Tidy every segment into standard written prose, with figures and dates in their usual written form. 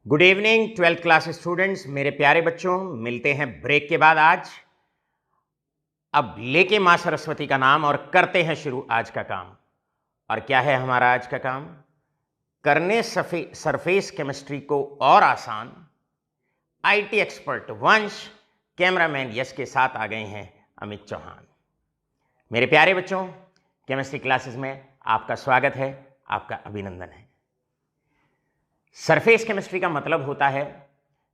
Good evening 12th class students. मेरे प्यारे बच्चों, मिलते हैं ब्रेक के बाद आज। अब लेके मां सरस्वती का नाम और करते हैं शुरू आज का काम। और क्या है हमारा आज का काम? करने सरफेस केमिस्ट्री को और आसान। आईटी एक्सपर्ट वंश, कैमरामैन यश के साथ आ गए हैं अमित चौहान। मेरे प्यारे बच्चों, केमिस्ट्री क्लासेस में आपका स्वागत है, आपका अभिनंदन है। सरफेस केमिस्ट्री का मतलब होता है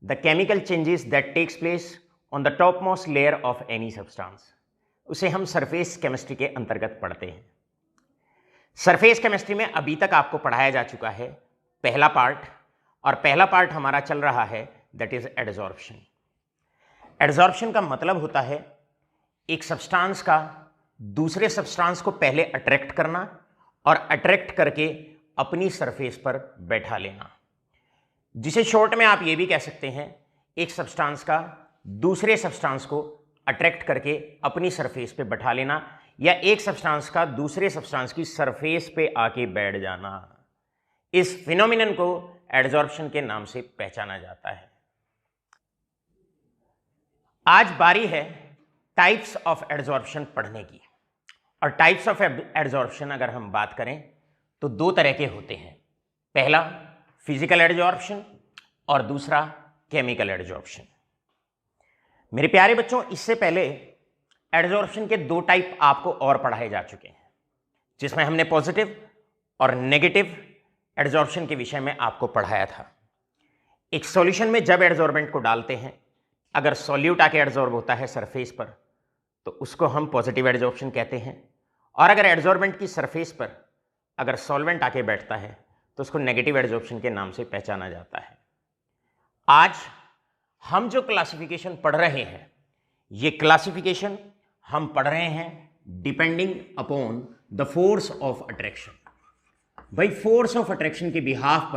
the chemical changes that takes place on the top most layer of any substance. उसे हम सरफेस केमिस्ट्री के अंतर्गत पढ़ते हैं। सरफेस केमिस्ट्री में अभी तक आपको पढ़ाया जा चुका है पहला पार्ट, और पहला पार्ट हमारा चल रहा है दैट इज एडजॉर्प्शन। एडजॉर्प्शन का मतलब होता है एक सब्सटेंस का दूसरे सब्सटेंस को पहले अट्रैक्ट करना और अट्रैक्ट करके अपनी सरफेस पर बैठा लेना, जिसे शॉर्ट में आप ये भी कह सकते हैं एक सब्सटेंस का दूसरे सब्सटेंस को अट्रैक्ट करके अपनी सरफेस पे बैठा लेना, या एक सब्सटेंस का दूसरे सब्सटेंस की सरफेस पे आके बैठ जाना। इस फिनोमिनन को एडजॉर्प्शन के नाम से पहचाना जाता है। आज बारी है टाइप्स ऑफ एडजॉर्प्शन पढ़ने की। और टाइप्स ऑफ एडजॉर्प्शन अगर हम बात करें तो दो तरह के होते हैं। पहला फिजिकल एडजॉर्प्शन और दूसरा केमिकल एडजॉर्प्शन। मेरे प्यारे बच्चों, इससे पहले एडजॉर्प्शन के दो टाइप आपको और पढ़ाए जा चुके हैं, जिसमें हमने पॉजिटिव और नेगेटिव एडजॉर्प्शन के विषय में आपको पढ़ाया था। एक सॉल्यूशन में जब एडजॉर्बेंट को डालते हैं, अगर सॉल्यूट आके एडजॉर्ब होता है सरफेस पर तो उसको हम पॉजिटिव एडजॉर्प्शन कहते हैं, और अगर एडजॉर्बेंट की सरफेस पर अगर सॉल्वेंट आके बैठता है तो उसको नेगेटिव एडजॉर्प्शन के नाम से पहचाना जाता है। आज हम जो क्लासिफिकेशन पढ़ रहे हैं, ये क्लासिफिकेशन हम पढ़ रहे हैं depending upon the force of attraction. भाई फोर्स ऑफ अट्रैक्शन के बिहाफ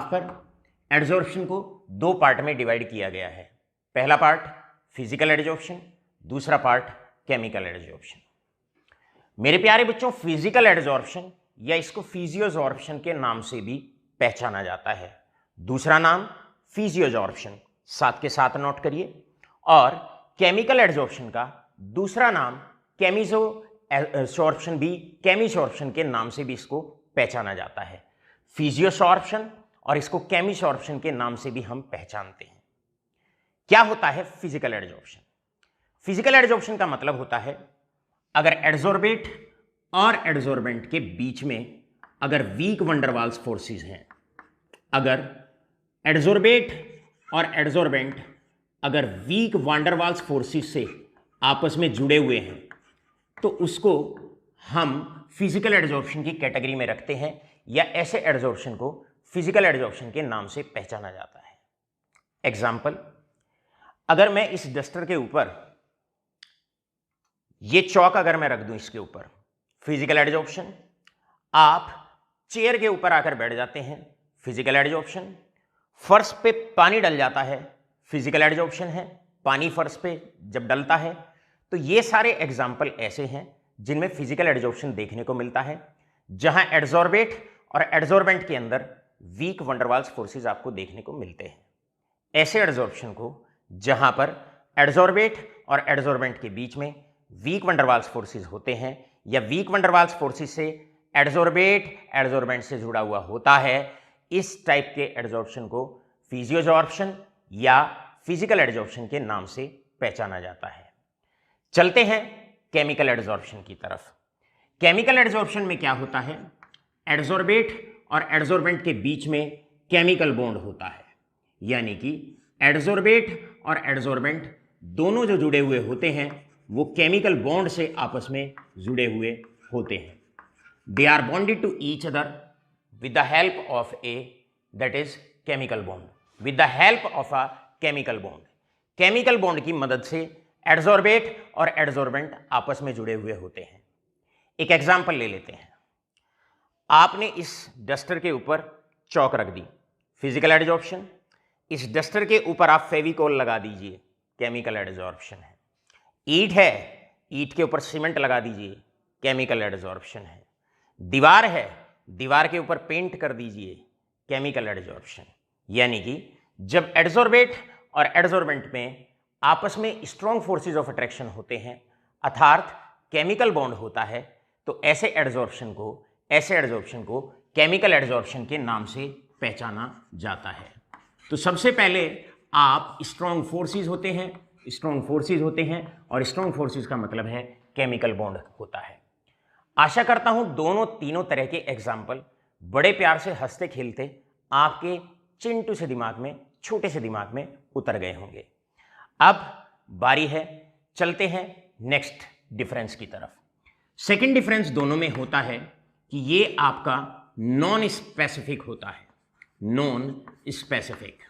पर एडजॉर्प्शन को दो पार्ट में डिवाइड किया गया है। पहला पार्ट फिजिकल एडजॉर्प्शन, दूसरा पार्ट केमिकल एडजॉर्प्शन। मेरे प्यारे बच्चों, फिजिकल एडजॉर्प्शन या इसको फिजियोजॉर्प्शन के नाम से भी पहचाना जाता है। दूसरा नाम फिजियोजॉर्प्शन, साथ के साथ नोट करिए। और केमिकल एडजॉर्प्शन का दूसरा नाम केमिसोर्प्शन के नाम से भी इसको पहचाना जाता है। फिजियोसॉर्प्शन और इसको केमिसॉर्प्शन के नाम से भी हम पहचानते हैं। क्या होता है फिजिकल एडजॉर्प्शन? फिजिकल एडजॉर्प्शन का मतलब होता है अगर एडजॉर्बेट और एडजॉर्बेंट के बीच में अगर वीक वंडरवाल्स फोर्सेस हैं, अगर एडजॉर्बेट और एडजॉर्बेंट अगर वीक वंडरवाल्स फोर्सेस से आपस में जुड़े हुए हैं तो उसको हम फिजिकल एडजॉर्प्शन की कैटेगरी में रखते हैं, या ऐसे एडजॉर्प्शन को फिजिकल एडजॉर्प्शन के नाम से पहचाना जाता है। एग्जाम्पल, अगर मैं इस डस्टर के ऊपर ये चौक अगर मैं रख दूं इसके ऊपर, फिजिकल एडजॉर्प्शन। आप चेयर के ऊपर आकर बैठ जाते हैं, फिजिकल एडजॉर्प्शन। फर्श पे पानी डल जाता है, फिजिकल एडजॉर्प्शन है। पानी फर्श पे जब डलता है तो ये सारे एग्जाम्पल ऐसे हैं जिनमें फिजिकल एडजॉर्प्शन देखने को मिलता है, जहां एडजॉर्बेट और एडजॉर्बेंट के अंदर वीक वंडरवाल्स फोर्सेस आपको देखने को मिलते हैं। ऐसे एडजॉर्प्शन को जहां पर एडजॉर्बेट और एडजॉर्बेंट के बीच में वीक वंडरवाल्स फोर्सेस होते हैं, या वीक वंडरवाल्स फोर्सेस से एडजॉर्बेंट से जुड़ा हुआ होता है, इस टाइप के एडजॉर्प्शन को फिजियोजॉर्प्शन या फिजिकल एडजॉर्प्शन के नाम से पहचाना जाता है। चलते हैं केमिकल एडजॉर्प्शन की तरफ। केमिकल एडजॉर्प्शन में क्या होता है? एडजॉर्बेट और एडजॉर्बेंट के बीच में केमिकल बॉन्ड होता है, यानी कि एडजॉर्बेट और एडजॉर्बेंट दोनों जो जुड़े हुए होते हैं वो केमिकल बॉन्ड से आपस में जुड़े हुए होते हैं। They are bonded to each other with the help of a that is chemical bond, with the help of a chemical bond. Chemical bond की मदद से एडजॉर्बेट और एडजॉर्बेंट आपस में जुड़े हुए होते हैं। एक एग्जाम्पल ले लेते हैं। आपने इस डस्टर के ऊपर चौक रख दी, फिजिकल एडजॉर्प्शन। इस डस्टर के ऊपर आप फेविकोल लगा दीजिए, केमिकल एडजॉर्प्शन है। ईंट है, ईंट के ऊपर सीमेंट लगा दीजिए, केमिकल एडजॉर्प्शन है। दीवार है, दीवार के ऊपर पेंट कर दीजिए केमिकल एडजॉर्प्शन, यानी कि जब एडजॉर्बेट और एडजॉर्बेंट में आपस में स्ट्रॉन्ग फोर्सेस ऑफ अट्रैक्शन होते हैं अर्थात केमिकल बॉन्ड होता है, तो ऐसे एडजॉर्प्शन को केमिकल एडजॉर्प्शन के नाम से पहचाना जाता है। तो सबसे पहले आप स्ट्रॉन्ग फोर्सेस होते हैं और स्ट्रॉन्ग फोर्सेस का मतलब है केमिकल बॉन्ड होता है। आशा करता हूं दोनों तीनों तरह के एग्जाम्पल बड़े प्यार से हंसते खेलते आपके चिंटू से दिमाग में, छोटे से दिमाग में उतर गए होंगे। अब बारी है, चलते हैं नेक्स्ट डिफरेंस की तरफ। सेकंड डिफरेंस दोनों में होता है कि ये आपका नॉन स्पेसिफिक होता है। नॉन स्पेसिफिक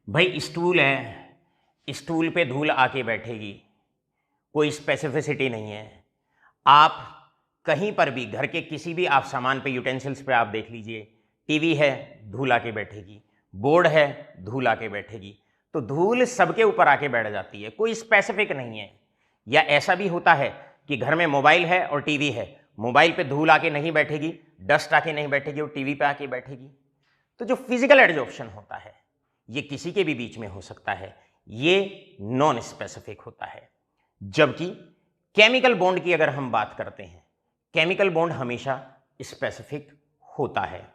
भाई स्टूल है, स्टूल पे धूल आके बैठेगी, कोई स्पेसिफिसिटी नहीं है। आप कहीं पर भी घर के किसी भी आप सामान पे, यूटेंसिल्स पे आप देख लीजिए, टीवी है धूल आके बैठेगी, बोर्ड है धूल आके बैठेगी, तो धूल सबके ऊपर आके बैठ जाती है, कोई स्पेसिफिक नहीं है। या ऐसा भी होता है कि घर में मोबाइल है और टीवी है, मोबाइल पे धूल आके नहीं बैठेगी, डस्ट आके नहीं बैठेगी और टीवी पे आके बैठेगी। तो जो फिजिकल एडजॉर्प्शन होता है ये किसी के भी बीच में हो सकता है, ये नॉन स्पेसिफिक होता है। जबकि केमिकल बॉन्ड की अगर हम बात करते हैं, केमिकल बॉन्ड हमेशा स्पेसिफिक होता है।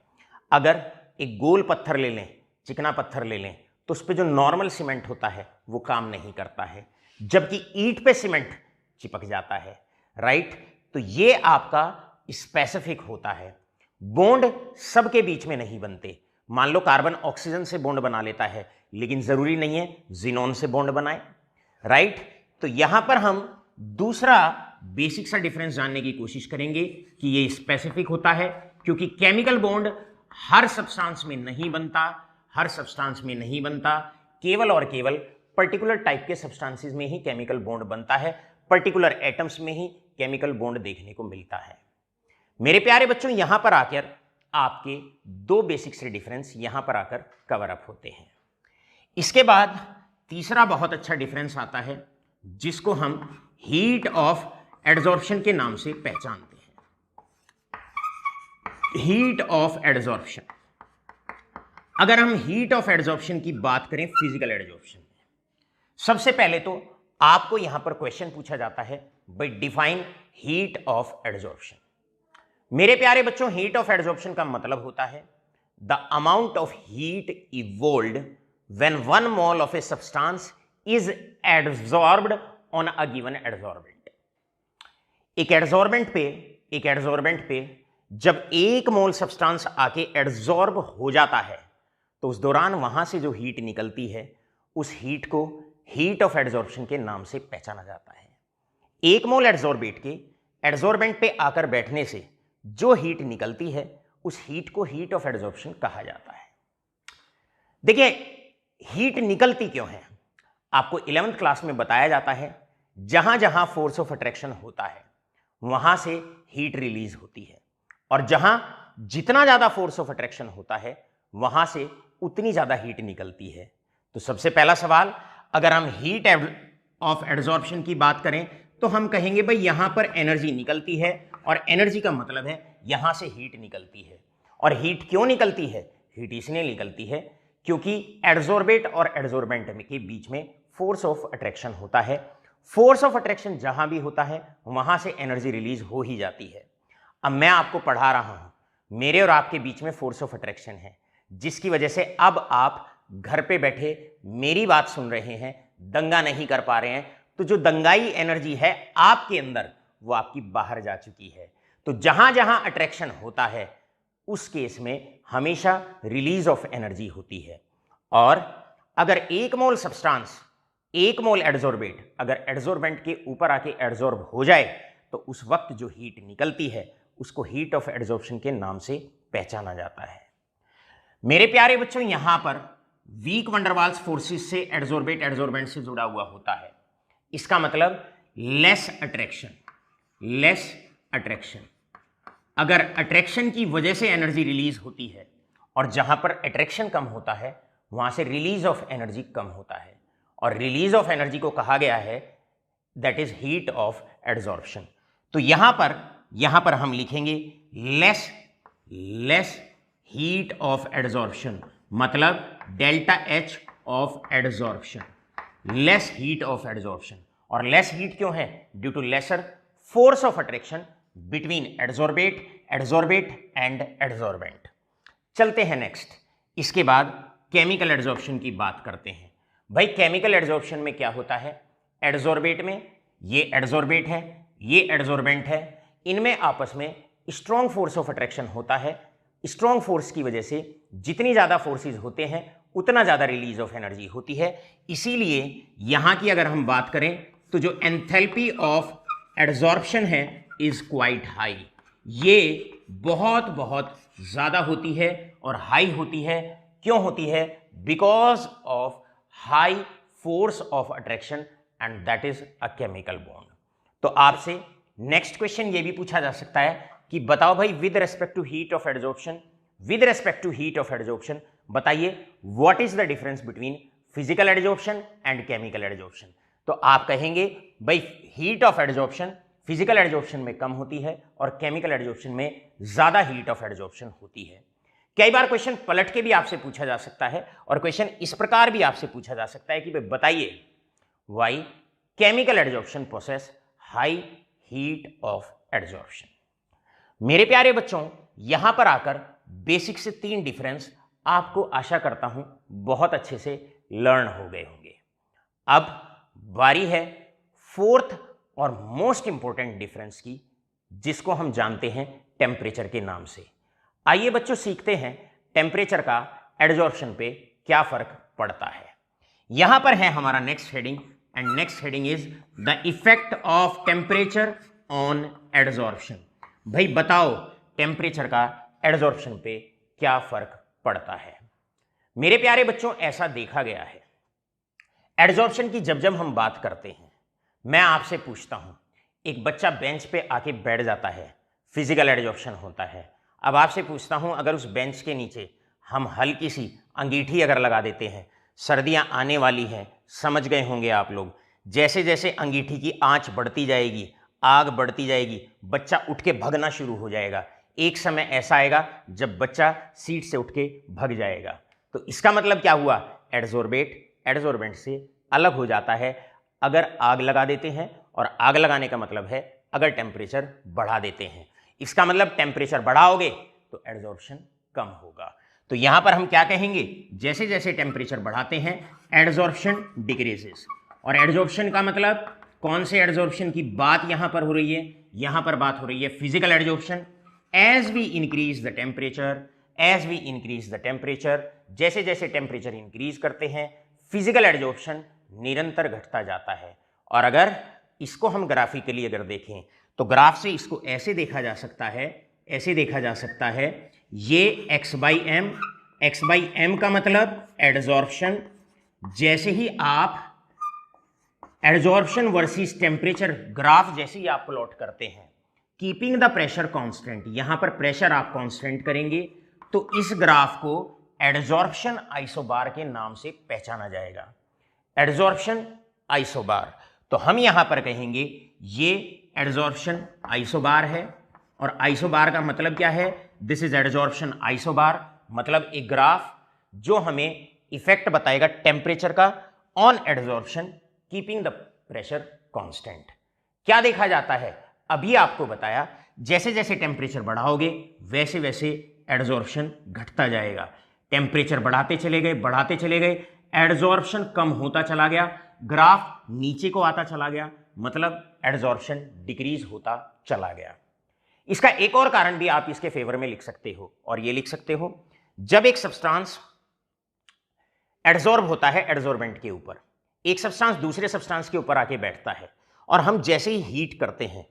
अगर एक गोल पत्थर ले लें, चिकना पत्थर ले लें, तो उस पर जो नॉर्मल सीमेंट होता है वो काम नहीं करता है, जबकि ईंट पे सीमेंट चिपक जाता है, राइट। तो ये आपका स्पेसिफिक होता है। बॉन्ड सबके बीच में नहीं बनते। मान लो कार्बन ऑक्सीजन से बॉन्ड बना लेता है, लेकिन जरूरी नहीं है जिनोन से बॉन्ड बनाए, राइट। तो यहां पर हम दूसरा बेसिक सा डिफरेंस जानने की कोशिश करेंगे कि ये स्पेसिफिक होता है, क्योंकि केमिकल बॉन्ड हर सब्सटेंस में नहीं बनता, केवल और केवल पर्टिकुलर टाइप के सब्सटेंसेस में ही केमिकल बॉन्ड बनता है, पर्टिकुलर एटम्स में ही केमिकल बॉन्ड देखने को मिलता है। मेरे प्यारे बच्चों, यहां पर आकर आपके दो बेसिक से डिफरेंस यहां पर आकर कवर अप होते हैं। इसके बाद तीसरा बहुत अच्छा डिफरेंस आता है जिसको हम हीट ऑफ एडजॉर्प्शन के नाम से पहचानते हैं। हीट ऑफ एडजॉर्प्शन, अगर हम हीट ऑफ एडजॉर्प्शन की बात करें फिजिकल एडजॉर्प्शन में, सबसे पहले तो आपको यहां पर क्वेश्चन पूछा जाता है, by define heat of adsorption. मेरे प्यारे बच्चों, हीट ऑफ एडजॉर्प्शन का मतलब होता है the amount of heat evolved when 1 mole of a substance is adsorbed on a given adsorbent. एक एडजॉर्बेंट पे जब 1 मोल सब्सटेंस आके एडजॉर्ब हो जाता है, तो उस दौरान वहां से जो हीट निकलती है, उस हीट को हीट ऑफ एडजॉर्प्शन के नाम से पहचाना जाता है। 1 मोल एडजॉर्बेंट पे आकर बैठने से जो हीट निकलती है, उस हीट को हीट ऑफ एडजॉर्प्शन कहा जाता है। देखिए, हीट निकलती क्यों है, आपको 11th क्लास में बताया जाता है, जहां जहां फोर्स ऑफ अट्रैक्शन होता है वहां से हीट रिलीज होती है, और जहां जितना ज्यादा फोर्स ऑफ अट्रैक्शन होता है वहां से उतनी ज्यादा हीट निकलती है। तो सबसे पहला सवाल, अगर हम हीट ऑफ एडजॉर्प्शन की बात करें तो हम कहेंगे भाई यहां पर एनर्जी निकलती है, और एनर्जी का मतलब है यहां से हीट निकलती है। और हीट क्यों निकलती है? हीट इसलिए निकलती है क्योंकि एडजॉर्बेट और एडजॉर्बेंट के बीच में फोर्स ऑफ अट्रैक्शन होता है। फोर्स ऑफ अट्रैक्शन जहां भी होता है वहां से एनर्जी रिलीज हो ही जाती है। अब मैं आपको पढ़ा रहा हूं, मेरे और आपके बीच में फोर्स ऑफ अट्रैक्शन है, जिसकी वजह से अब आप घर पे बैठे मेरी बात सुन रहे हैं, दंगा नहीं कर पा रहे हैं। तो जो दंगाई एनर्जी है आपके अंदर, वो आपकी बाहर जा चुकी है। तो जहां जहां अट्रैक्शन होता है उस केस में हमेशा रिलीज ऑफ एनर्जी होती है। और अगर 1 मोल सब्सटेंस, 1 मोल एडजॉर्बेट अगर एडजॉर्बेंट के ऊपर आके एडजॉर्ब हो जाए, तो उस वक्त जो हीट निकलती है उसको हीट ऑफ एडजॉर्प्शन के नाम से पहचाना जाता है। मेरे प्यारे बच्चों, यहां पर वीक वंडरवाल्स फोर्सेस से एडजॉर्बेंट से जुड़ा हुआ होता है। इसका मतलब लेस अट्रैक्शन। अगर अट्रैक्शन की वजह से एनर्जी रिलीज होती है, और जहां पर अट्रैक्शन कम होता है वहां से रिलीज ऑफ एनर्जी कम होता है, और रिलीज ऑफ एनर्जी को कहा गया है that is heat of adsorption. तो यहां पर यहां पर हम लिखेंगे लेस हीट ऑफ एडजॉर्प्शन, मतलब delta H of adsorption, less heat of adsorption. और लेस हीट क्यों है? Due to lesser force of attraction between adsorbate and adsorbent. चलते हैं नेक्स्ट, इसके बाद केमिकल एडजॉर्प्शन की बात करते हैं। भाई केमिकल एडजॉर्प्शन में क्या होता है? एडजॉर्बेट में ये एडजॉर्बेट है, ये एडजॉर्बेंट है, इनमें आपस में स्ट्रॉन्ग फोर्स ऑफ अट्रैक्शन होता है। स्ट्रॉन्ग फोर्स की वजह से जितनी ज़्यादा फोर्सेस होते हैं उतना ज़्यादा रिलीज ऑफ एनर्जी होती है। इसीलिए यहाँ की अगर हम बात करें तो जो एंथैल्पी ऑफ एडजॉर्प्शन है इज क्वाइट हाई, ये बहुत बहुत ज़्यादा होती है और हाई होती है। क्यों होती है? Because of high force of attraction and that is a chemical bond. तो आपसे नेक्स्ट क्वेश्चन ये भी पूछा जा सकता है कि बताओ भाई with respect to heat of adsorption, बताइए what is the difference between physical adsorption and chemical adsorption. तो आप कहेंगे भाई heat of adsorption physical adsorption में कम होती है और केमिकल एडजॉर्प्शन में ज्यादा हीट ऑफ एडजॉर्प्शन होती है। कई बार क्वेश्चन पलट के भी आपसे पूछा जा सकता है और क्वेश्चन इस प्रकार भी आपसे पूछा जा सकता है कि भाई बताइए why chemical adsorption process high heat of adsorption. मेरे प्यारे बच्चों, यहां पर आकर बेसिक से 3 डिफरेंस आपको आशा करता हूं बहुत अच्छे से लर्न हो गए होंगे। अब बारी है 4th और मोस्ट इंपॉर्टेंट डिफरेंस की, जिसको हम जानते हैं टेम्परेचर के नाम से। आइए बच्चों सीखते हैं टेम्परेचर का एडजॉर्प्शन पे क्या फर्क पड़ता है। यहां पर है हमारा next heading and next heading is the effect of temperature on adsorption. भाई बताओ टेम्परेचर का एडजॉर्प्शन पे क्या फर्क पड़ता है। मेरे प्यारे बच्चों, ऐसा देखा गया है एडजॉर्प्शन की जब जब हम बात करते हैं, मैं आपसे पूछता हूं, एक बच्चा बेंच पे आके बैठ जाता है, फिजिकल एडजॉर्प्शन होता है। अब आपसे पूछता हूं, अगर उस बेंच के नीचे हम हल्की सी अंगीठी अगर लगा देते हैं, सर्दियां आने वाली हैं, समझ गए होंगे आप लोग, जैसे जैसे अंगीठी की आंच बढ़ती जाएगी, आग बढ़ती जाएगी, बच्चा उठ के भगना शुरू हो जाएगा। एक समय ऐसा आएगा जब बच्चा सीट से उठ के भग जाएगा। तो इसका मतलब क्या हुआ? एडजॉर्बेंट से अलग हो जाता है अगर आग लगा देते हैं, और आग लगाने का मतलब है अगर टेम्परेचर बढ़ा देते हैं। इसका मतलब टेम्परेचर बढ़ाओगे तो एडजॉर्प्शन कम होगा। तो यहां पर हम क्या कहेंगे? जैसे जैसे टेम्परेचर बढ़ाते हैं एडजॉर्प्शन डिक्रीजेस। और एडजॉर्प्शन का मतलब कौन से एडजॉर्प्शन की बात यहां पर हो रही है? यहां पर बात हो रही है physical adsorption. As we increase the temperature, जैसे जैसे टेम्परेचर इंक्रीज करते हैं फिजिकल एडजॉर्प्शन निरंतर घटता जाता है। और अगर इसको हम ग्राफिकली अगर देखें तो ग्राफ से इसको ऐसे देखा जा सकता है, ये x/m का मतलब एडजॉर्प्शन। जैसे ही आप एडजॉर्प्शन वर्सेस टेम्परेचर ग्राफ जैसे ही आप प्लॉट करते हैं, कीपिंग द प्रेशर कांस्टेंट, यहां पर प्रेशर आप कांस्टेंट करेंगे, तो इस ग्राफ को एडजॉर्प्शन आइसोबार के नाम से पहचाना जाएगा। Adsorption isobar. तो हम यहां पर कहेंगे ये एडजॉर्प्शन आइसोबार है। और आइसोबार का मतलब क्या है? दिस इज एडजॉर्प्शन आइसोबार, मतलब एक ग्राफ जो हमें इफेक्ट बताएगा टेम्परेचर का on adsorption keeping the pressure constant. क्या देखा जाता है? अभी आपको बताया, जैसे जैसे टेम्परेचर बढ़ाओगे वैसे वैसे एडजॉर्प्शन घटता जाएगा। टेम्परेचर बढ़ाते चले गए, एडजॉर्प्शन कम होता चला गया, ग्राफ नीचे को आता चला गया, मतलब एडजॉर्प्शन डिक्रीज होता चला गया। इसका एक और कारण भी आप इसके फेवर में लिख सकते हो, और ये लिख सकते हो, जब एक सब्सटेंस एडजॉर्ब होता है एडजॉर्बेंट के ऊपर, एक सब्सटेंस दूसरे सब्सटेंस के ऊपर आके बैठता है, और हम जैसे ही हीट करते हैं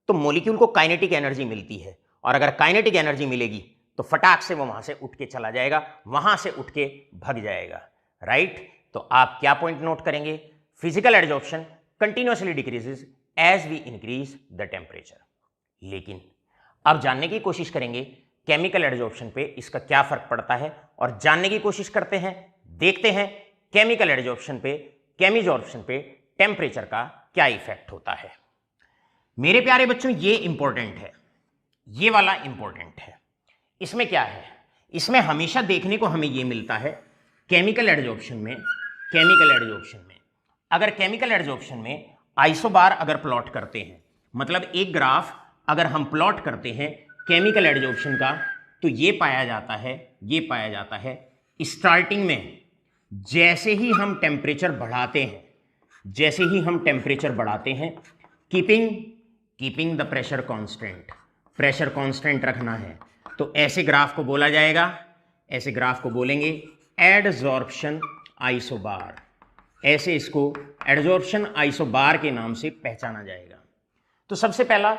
तो मॉलिक्यूल को काइनेटिक एनर्जी मिलती है, और अगर काइनेटिक एनर्जी मिलेगी तो फटाक से वो वहां से उठ के चला जाएगा, वहां से उठ के भग जाएगा, राइट। तो आप क्या पॉइंट नोट करेंगे? Physical adsorption continuously decreases as we increase the temperature. लेकिन अब जानने की कोशिश करेंगे केमिकल एडजॉर्प्शन पे इसका क्या फर्क पड़ता है, और जानने की कोशिश करते हैं, देखते हैं केमिकल एडजॉर्प्शन पे, केमिजॉर्प्शन पे टेम्परेचर का क्या इफेक्ट होता है। मेरे प्यारे बच्चों, ये इंपॉर्टेंट है, ये वाला इंपॉर्टेंट है। इसमें क्या है, इसमें हमेशा देखने को हमें ये मिलता है केमिकल एडजॉर्प्शन में, अगर केमिकल एडजॉर्प्शन में आइसोबार अगर प्लॉट करते हैं, मतलब एक ग्राफ अगर हम प्लॉट करते हैं केमिकल एडजॉर्प्शन का, तो ये पाया जाता है स्टार्टिंग में जैसे ही हम टेम्परेचर बढ़ाते हैं, कीपिंग द प्रेशर कांस्टेंट रखना है, तो ऐसे ग्राफ को बोला जाएगा, ऐसे ग्राफ को बोलेंगे एडजॉर्प्शन आइसोबार, ऐसे इसको एडजॉर्प्शन आइसोबार के नाम से पहचाना जाएगा। तो सबसे पहला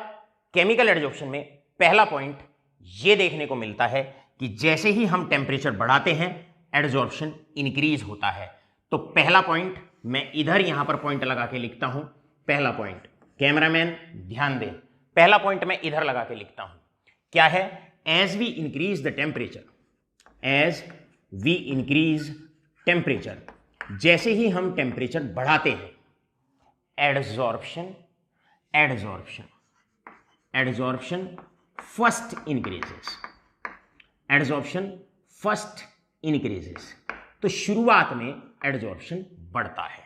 केमिकल एडजॉर्प्शन में पहला पॉइंट ये देखने को मिलता है कि जैसे ही हम टेम्परेचर बढ़ाते हैं एडजॉर्प्शन इंक्रीज होता है। तो पहला पॉइंट मैं इधर यहां पर पॉइंट लगा के लिखता हूं, पहला पॉइंट, कैमरामैन ध्यान दें, पहला पॉइंट मैं इधर लगा के लिखता हूं, क्या है, एज वी इंक्रीज टेम्परेचर, जैसे ही हम टेम्परेचर बढ़ाते हैं एडजॉर्प्शन फर्स्ट इंक्रीजेस, तो शुरुआत में एडजॉर्प्शन बढ़ता है।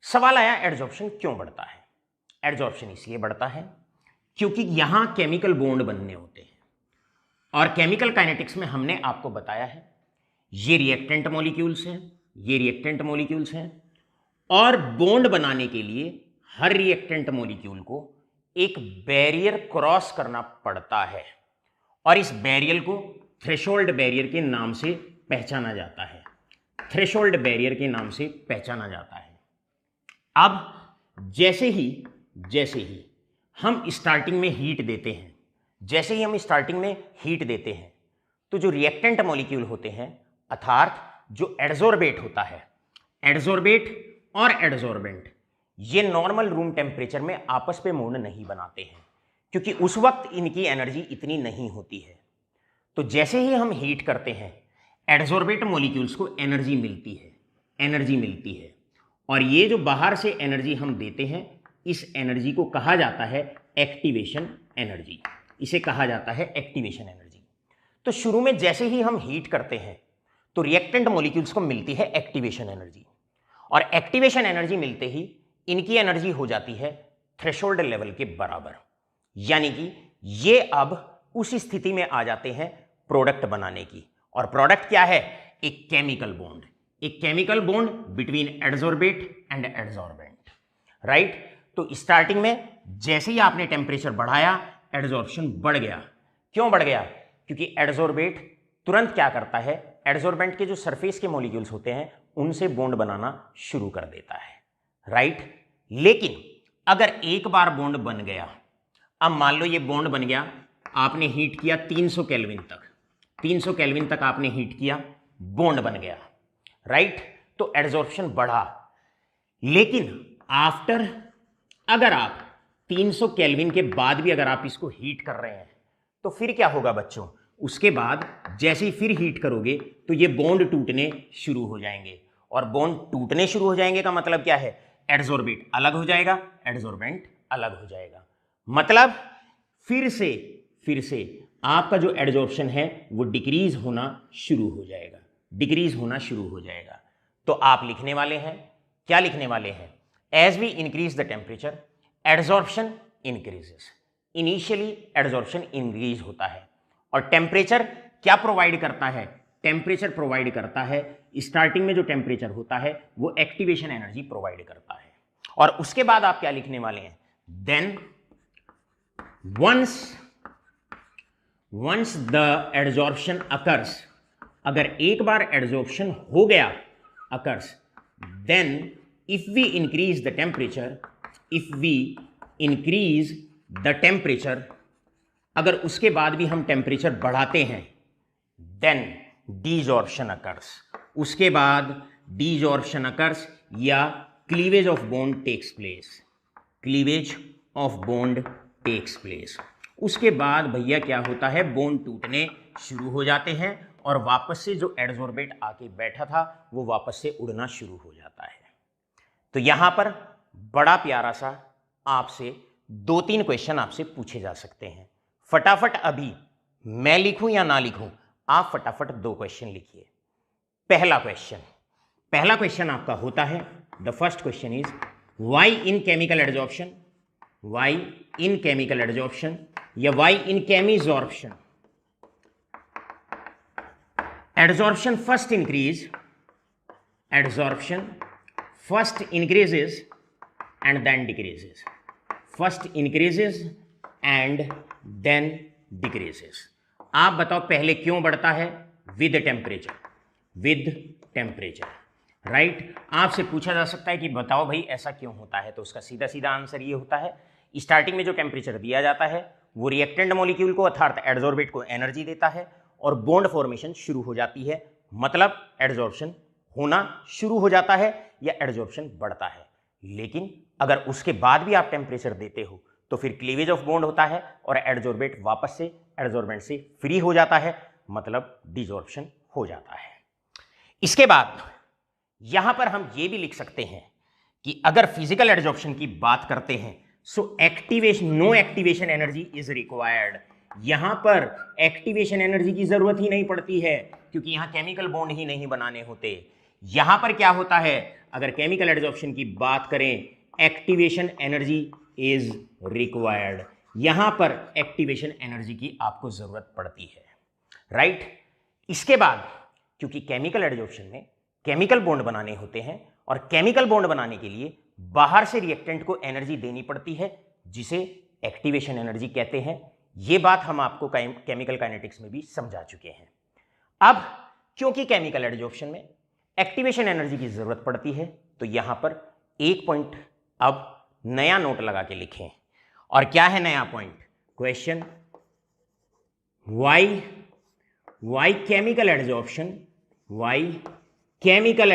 सवाल आया एडजॉर्प्शन क्यों बढ़ता है? एडजॉर्प्शन इसलिए बढ़ता है क्योंकि यहां केमिकल बॉन्ड बनने होते हैं, और केमिकल काइनेटिक्स में हमने आपको बताया है ये रिएक्टेंट मॉलिक्यूल्स हैं, और बॉन्ड बनाने के लिए हर रिएक्टेंट मॉलिक्यूल को एक बैरियर क्रॉस करना पड़ता है, और इस बैरियर को थ्रेशोल्ड बैरियर के नाम से पहचाना जाता है। अब जैसे ही हम स्टार्टिंग में हीट देते हैं, तो जो रिएक्टेंट मॉलिक्यूल होते हैं, अर्थात जो एडजॉर्बेट होता है, एडजॉर्बेट और एडजॉर्बेंट, ये नॉर्मल रूम टेम्परेचर में आपस में बॉन्ड नहीं बनाते हैं, क्योंकि उस वक्त इनकी एनर्जी इतनी नहीं होती है। तो जैसे ही हम हीट करते हैं एडजॉर्बेट मॉलिक्यूल्स को एनर्जी मिलती है, और ये जो बाहर से एनर्जी हम देते हैं, इस एनर्जी को कहा जाता है एक्टिवेशन एनर्जी, तो शुरू में जैसे ही हम हीट करते हैं तो रिएक्टेंट मॉलिक्यूल्स को मिलती है एक्टिवेशन एनर्जी, और एक्टिवेशन एनर्जी मिलते ही इनकी एनर्जी हो जाती है थ्रेशोल्ड लेवल के बराबर, यानी कि ये अब उस स्थिति में आ जाते हैं प्रोडक्ट बनाने की। और प्रोडक्ट क्या है? एक chemical bond between adsorbate and adsorbent, right. तो स्टार्टिंग में जैसे ही आपने टेम्परेचर बढ़ाया एडजॉर्प्शन बढ़ गया। क्यों बढ़ गया? क्योंकि एडजॉर्बेट तुरंत क्या करता है, एडजॉर्बेंट के जो सरफेस के मॉलिक्यूल्स होते हैं उनसे बॉन्ड बनाना शुरू कर देता है, राइट। लेकिन अगर एक बार बॉन्ड बन गया, अब मान लो ये बॉन्ड बन गया, आपने हीट किया 300 केल्विन तक आपने हीट किया, बॉन्ड बन गया, राइट। तो एडजॉर्प्शन बढ़ा। लेकिन आफ्टर, अगर आप 300 केल्विन के बाद भी अगर आप इसको हीट कर रहे हैं तो फिर क्या होगा बच्चों? उसके बाद जैसे ही फिर हीट करोगे तो ये बॉन्ड टूटने शुरू हो जाएंगे, और बॉन्ड टूटने शुरू हो जाएंगे का मतलब क्या है? एडजॉर्बेट अलग हो जाएगा, एडजॉर्बेंट अलग हो जाएगा, मतलब फिर से आपका जो एडजॉर्प्शन है वो डिक्रीज होना शुरू हो जाएगा। तो आप लिखने वाले हैं, क्या लिखने वाले हैं? As we increase the temperature adsorption increases. Initially adsorption increase होता है, और टेम्परेचर क्या प्रोवाइड करता है? टेम्परेचर प्रोवाइड करता है, स्टार्टिंग में जो टेम्परेचर होता है वो एक्टिवेशन एनर्जी प्रोवाइड करता है। और उसके बाद आप क्या लिखने वाले हैं? Then once the adsorption occurs, अगर एक बार एडजॉर्प्शन हो गया occurs, then if we increase the temperature, अगर उसके बाद भी हम टेम्परेचर बढ़ाते हैं, देन डीजॉर्प्शन अकर्स, उसके बाद डीजॉर्प्शन अकर्स या cleavage of bond takes place. उसके बाद भैया क्या होता है? बॉन्ड टूटने शुरू हो जाते हैं, और वापस से जो एडजॉर्बेट आके बैठा था वो वापस से उड़ना शुरू हो जाता है। तो यहां पर बड़ा प्यारा सा आपसे 2-3 क्वेश्चन आपसे पूछे जा सकते हैं। फटाफट अभी मैं लिखूं या ना लिखूं, आप फटाफट 2 क्वेश्चन लिखिए। पहला क्वेश्चन आपका होता है, the first question is why in chemical adsorption, why in chemical adsorption या why in chemisorption adsorption first increase, adsorption first increases and then decreases, first increases and then decreases। आप बताओ पहले क्यों बढ़ता है? With temperature, with temperature, right. आपसे पूछा जा सकता है कि बताओ भाई ऐसा क्यों होता है, तो उसका सीधा सीधा आंसर ये होता है, स्टार्टिंग में जो टेम्परेचर दिया जाता है वो रिएक्टेंट मॉलिक्यूल को अर्थात एडजॉर्बेट को एनर्जी देता है और बॉन्ड फॉर्मेशन शुरू हो जाती है, मतलब एडजॉर्प्शन होना शुरू हो जाता है या एडजॉर्प्शन बढ़ता है। लेकिन अगर उसके बाद भी आप टेम्परेचर देते हो तो फिर क्लीवेज ऑफ बॉन्ड होता है और एडजॉर्बेट वापस से एडजॉर्बेंट से फ्री हो जाता है, मतलब डिजॉर्प्शन हो जाता है। इसके बाद यहां पर हम ये भी लिख सकते हैं कि अगर फिजिकल एडजॉर्प्शन की बात करते हैं so activation, no activation energy is required. यहां पर एक्टिवेशन एनर्जी की जरूरत ही नहीं पड़ती है क्योंकि यहां केमिकल बॉन्ड ही नहीं बनाने होते। यहां पर क्या होता है, अगर केमिकल एडजॉर्प्शन की बात करें, एक्टिवेशन एनर्जी इज रिक्वायर्ड। यहां पर एक्टिवेशन एनर्जी की आपको जरूरत पड़ती है, राइट। इसके बाद क्योंकि केमिकल एडजॉर्प्शन में केमिकल बॉन्ड बनाने होते हैं और केमिकल बॉन्ड बनाने के लिए बाहर से रिएक्टेंट को एनर्जी देनी पड़ती है जिसे एक्टिवेशन एनर्जी कहते हैं। यह बात हम आपको केमिकल काइनेटिक्स में भी समझा चुके हैं। अब क्योंकि केमिकल एडजॉर्प्शन में एक्टिवेशन एनर्जी की जरूरत पड़ती है तो यहां पर एक पॉइंट अब नया नोट लगा के लिखें। और क्या है नया point? Question why chemical adsorption, why chemical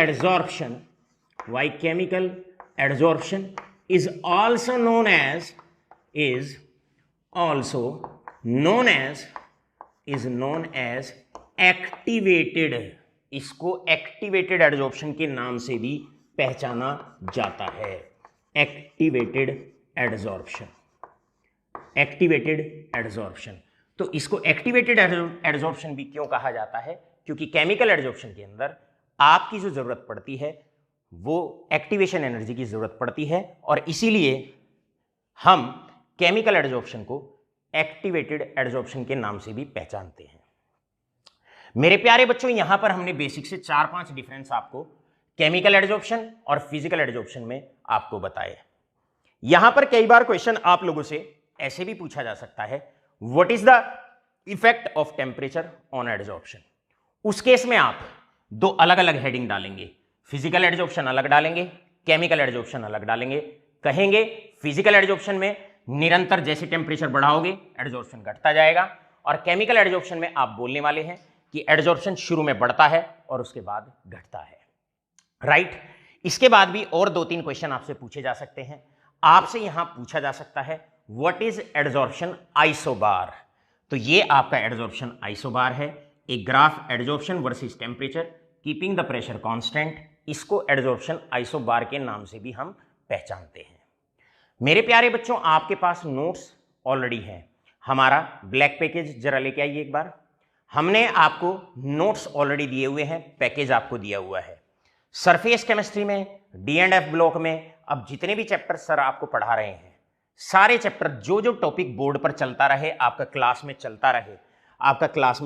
adsorption is also known as activated. इसको एक्टिवेटेड एडजॉर्प्शन के नाम से भी पहचाना जाता है। एक्टिवेटेड एडजॉर्प्शन, तो इसको एक्टिवेटेड एडजॉर्प्शन भी क्यों कहा जाता है? क्योंकि केमिकल एडजॉर्प्शन के अंदर आपकी जो जरूरत पड़ती है वो एक्टिवेशन एनर्जी की जरूरत पड़ती है और इसीलिए हम केमिकल एडजॉर्प्शन को एक्टिवेटेड एडजॉर्प्शन के नाम से भी पहचानते हैं। मेरे प्यारे बच्चों, यहां पर हमने बेसिक से 4-5 डिफरेंस आपको केमिकल एडजॉर्प्शन और फिजिकल एडजॉर्प्शन में आपको बताए। यहां पर कई बार क्वेश्चन आप लोगों से ऐसे भी पूछा जा सकता है, what is the effect of temperature on adsorption. उस केस में आप 2 अलग अलग हेडिंग डालेंगे, फिजिकल एडजॉर्प्शन अलग डालेंगे, केमिकल एडजॉर्प्शन अलग डालेंगे। कहेंगे फिजिकल एडजॉर्प्शन में निरंतर जैसे टेम्परेचर बढ़ाओगे एडजॉर्प्शन घटता जाएगा और केमिकल एडजॉर्प्शन में आप बोलने वाले हैं कि एडजॉर्प्शन शुरू में बढ़ता है और उसके बाद घटता है, राइट। इसके बाद भी और 2-3 क्वेश्चन आपसे पूछे जा सकते हैं। आपसे यहां पूछा जा सकता है व्हाट इज एडजॉर्प्शन आइसोबार। तो ये आपका एडजॉर्प्शन आइसोबार है, एक graph adsorption versus temperature keeping the pressure constant. इसको एडजॉर्प्शन आइसोबार के नाम से भी हम पहचानते हैं। मेरे प्यारे बच्चों, आपके पास नोट्स ऑलरेडी हैं। हमारा ब्लैक पैकेज जरा लेके आइए एक बार। हमने आपको नोट्स ऑलरेडी दिए हुए हैं, पैकेज आपको दिया हुआ है। सरफेस केमिस्ट्री में D&F ब्लॉक में अब जितने भी चैप्टर सर आपको पढ़ा रहे हैं, सारे चैप्टर जो जो टॉपिक बोर्ड पर चलता रहे, आपका क्लास में